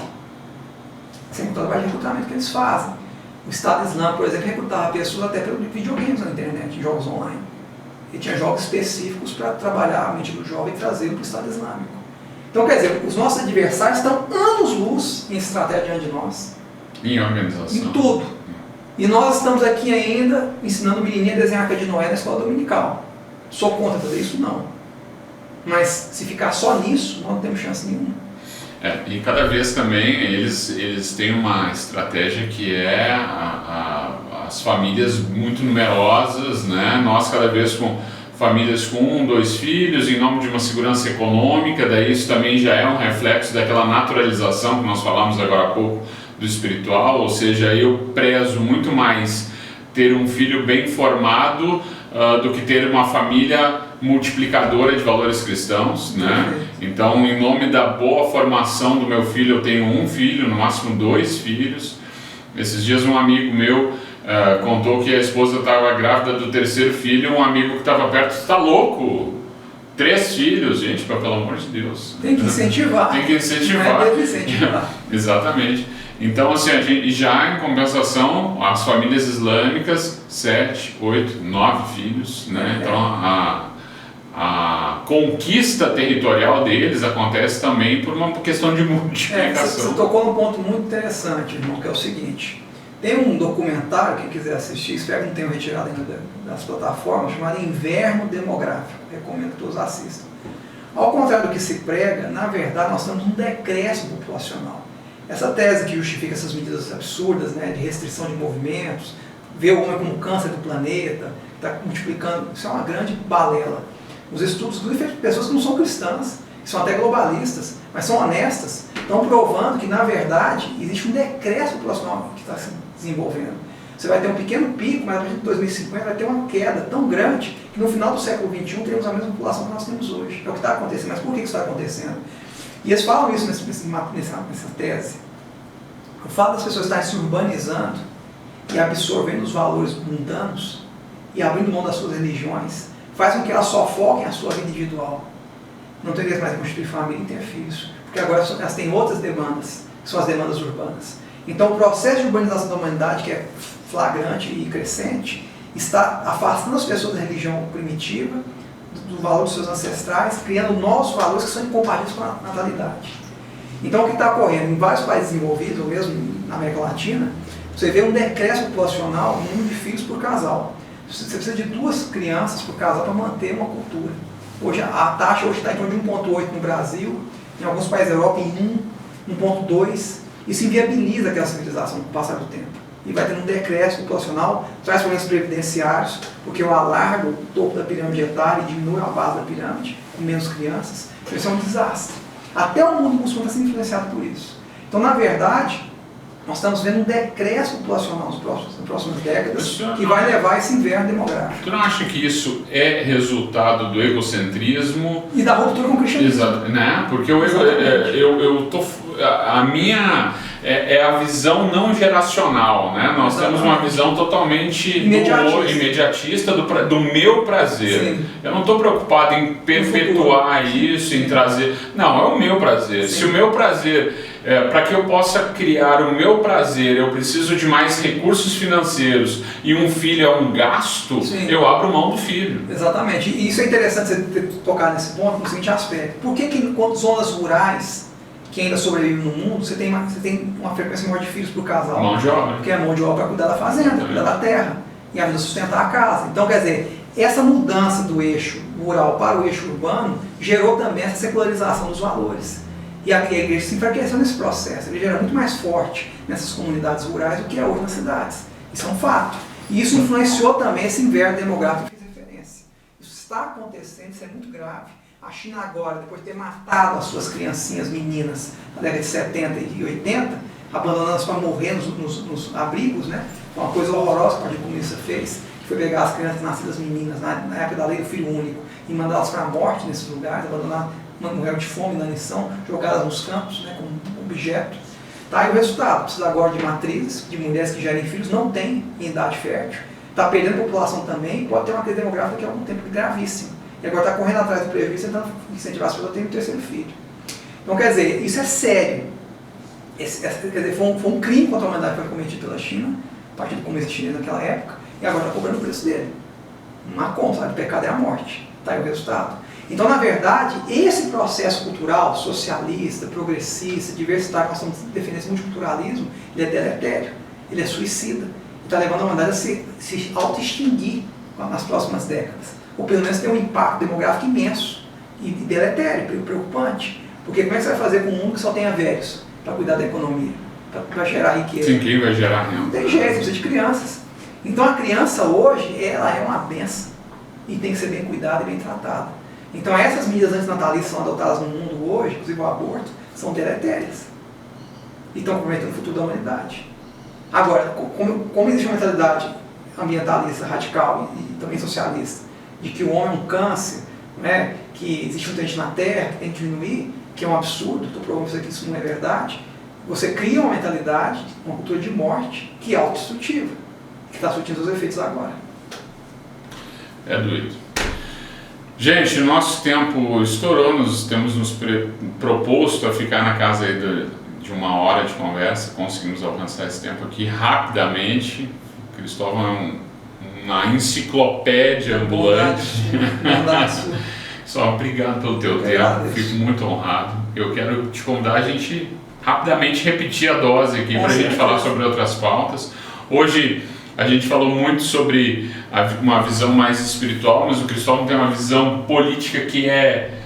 Sem contar o trabalho de recrutamento que eles fazem. O Estado Islâmico, por exemplo, recrutava pessoas até pelos videogames na internet, em jogos online. E tinha jogos específicos para trabalhar a mente do jovem e trazê-lo para o Estado Islâmico. Então, quer dizer, os nossos adversários estão anos-luz em estratégia diante de nós. Em organização. Em tudo. E nós estamos aqui ainda ensinando o menininho a desenhar a Arca de Noé na escola dominical. Sou contra fazer isso? Não. Mas se ficar só nisso, nós não temos chance nenhuma. E cada vez também eles têm uma estratégia que é as famílias muito numerosas, né? Nós cada vez com famílias com 1, 2 filhos, em nome de uma segurança econômica, daí isso também já é um reflexo daquela naturalização que nós falamos agora há pouco do espiritual, ou seja, eu prezo muito mais ter um filho bem formado do que ter uma família multiplicadora de valores cristãos, né? Então, em nome da boa formação do meu filho, eu tenho 1 filho, no máximo 2 filhos. Esses dias um amigo meu contou que a esposa estava grávida do 3º filho, um amigo que estava perto, está louco? 3 filhos, gente, pelo amor de Deus. Tem que incentivar. Tem que incentivar. Tem que incentivar. Exatamente. Então, assim, a gente, já em compensação, as famílias islâmicas, 7, 8, 9 filhos, né? Então, a conquista territorial deles acontece também por uma questão de multiplicação. Você tocou num ponto muito interessante, irmão, que é o seguinte. Tem um documentário, quem quiser assistir, espero que não tenham retirado ainda das plataformas, chamado Inverno Demográfico. Recomendo que todos assistam. Ao contrário do que se prega, na verdade nós temos um decréscimo populacional. Essa tese que justifica essas medidas absurdas, né, de restrição de movimentos, ver o homem como câncer do planeta, que está multiplicando, isso é uma grande balela. Os estudos, inclusive de pessoas que não são cristãs, que são até globalistas, mas são honestas, estão provando que, na verdade, existe um decréscimo populacional que está se desenvolvendo. Você vai ter um pequeno pico, mas a partir de 2050 vai ter uma queda tão grande que no final do século XXI teremos a mesma população que nós temos hoje. É o que está acontecendo. Mas por que isso está acontecendo? E eles falam isso nessa tese. O fato das pessoas estarem se urbanizando e absorvendo os valores mundanos e abrindo mão das suas religiões faz com que elas só foquem a sua vida individual. Não tem mais em constituir família e ter filhos. Porque agora elas têm outras demandas, que são as demandas urbanas. Então o processo de urbanização da humanidade, que é flagrante e crescente, está afastando as pessoas da religião primitiva, do valor dos seus ancestrais, criando novos valores que são incompatíveis com a natalidade. Então o que está ocorrendo em vários países desenvolvidos, ou mesmo na América Latina, você vê um decréscimo populacional no número de filhos por casal. Você precisa de 2 crianças por casal para manter uma cultura. Hoje a taxa está em torno de 1,8 no Brasil, em alguns países da Europa em 1,2. Isso inviabiliza aquela civilização com o passar do tempo. E vai tendo um decréscimo populacional, traz problemas previdenciários, porque eu alargo o topo da pirâmide etária e diminuo a base da pirâmide, com menos crianças. Então isso é um desastre. Até o mundo muçulmano está sendo influenciado por isso. Então, na verdade, nós estamos vendo um decréscimo populacional nas próximas décadas que vai levar a esse inverno demográfico. Tu não acha que isso é resultado do egocentrismo? E da ruptura com o cristianismo. Exato, né? Porque a minha é a visão não geracional, né? Nós temos uma visão totalmente imediatista do meu prazer. Sim. Eu não estou preocupado em perpetuar isso, em trazer... Não, é o meu prazer. Sim. Se o meu prazer... para que eu possa criar o meu prazer, eu preciso de mais recursos financeiros e um filho é um gasto, sim, eu abro mão do filho. Exatamente. E isso é interessante você tocar nesse ponto no seguinte aspecto. Por que quando zonas rurais que ainda sobrevivem no mundo, você tem uma frequência maior de filhos por casal? Mão de obra. Porque é mão de obra para cuidar da fazenda, cuidar da terra e ajuda a sustentar a casa. Então, quer dizer, essa mudança do eixo rural para o eixo urbano gerou também essa secularização dos valores. E a igreja se enfraqueceu nesse processo. Ele era muito mais forte nessas comunidades rurais do que é hoje nas cidades. Isso é um fato. E isso influenciou também esse inverno demográfico que eu fiz referência. Isso está acontecendo, isso é muito grave. A China agora, depois de ter matado as suas criancinhas meninas na década de 70 e 80, abandonando-as para morrer nos abrigos, né? Uma coisa horrorosa que o Partido Comunista fez, que foi pegar as crianças nascidas meninas na época da lei do filho único e mandá-las para a morte nesses lugares, abandonar morreram de fome na lição, jogadas nos campos, né, como objeto. Tá aí o resultado. Precisa agora de matrizes, de mulheres que gerem filhos, não tem em idade fértil. Está perdendo população também, pode ter uma crise demográfica que é um tempo gravíssimo. E agora está correndo atrás do prejuízo, tentando incentivar as pessoas a terem um 3º filho. Então, quer dizer, isso é sério. Quer dizer, foi um crime contra a humanidade que foi cometido pela China, o Partido Comunista Chinês naquela época, e agora está cobrando o preço dele. Não há como, sabe? O pecado é a morte. Está aí o resultado. Então, na verdade, esse processo cultural, socialista, progressista, diversitário, que nós estamos defendendo esse multiculturalismo, ele é deletério, ele é suicida. Está levando a humanidade a se auto-extinguir nas próximas décadas. Ou pelo menos ter um impacto demográfico imenso e deletério, preocupante. Porque como é que você vai fazer com um mundo que só tenha velhos para cuidar da economia, para gerar riqueza? Sim, quem vai gerar renda? Não tem jeito, você precisa de crianças. Então a criança hoje, ela é uma benção e tem que ser bem cuidada e bem tratada. Então essas medidas antinatalícias que são adotadas no mundo hoje, inclusive o aborto, são deletérias. E estão comprometendo o futuro da humanidade. Agora, como existe uma mentalidade ambientalista, radical e também socialista, de que o homem é um câncer, né, que existe nutriente na terra, que tem que diminuir, que é um absurdo, estou provando isso aqui, isso não é verdade, você cria uma mentalidade, uma cultura de morte, que é autodestrutiva, que está surtindo os efeitos agora. É doido. Gente, o nosso tempo estourou, nós temos nos proposto a ficar na casa aí de 1 hora de conversa, conseguimos alcançar esse tempo aqui rapidamente. O Cristóvão é uma enciclopédia ambulante. Só obrigado pelo teu tempo, fico muito honrado. Eu quero te convidar a gente rapidamente repetir a dose aqui para a gente falar sobre outras pautas. Hoje a gente falou muito sobre uma visão mais espiritual, mas o Cristóvão tem uma visão política que é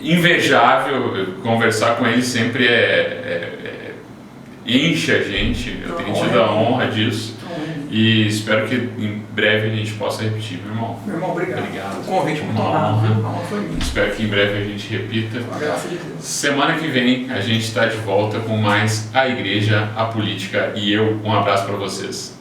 invejável. Conversar com ele sempre enche a gente. Eu tenho tido a honra disso. E espero que em breve a gente possa repetir, meu irmão. Meu irmão, obrigado. O convite muito honrado. A honra foi minha. Espero que em breve a gente repita. Com a graça de Deus. Semana que vem a gente está de volta com mais A Igreja, a Política e eu. Um abraço para vocês.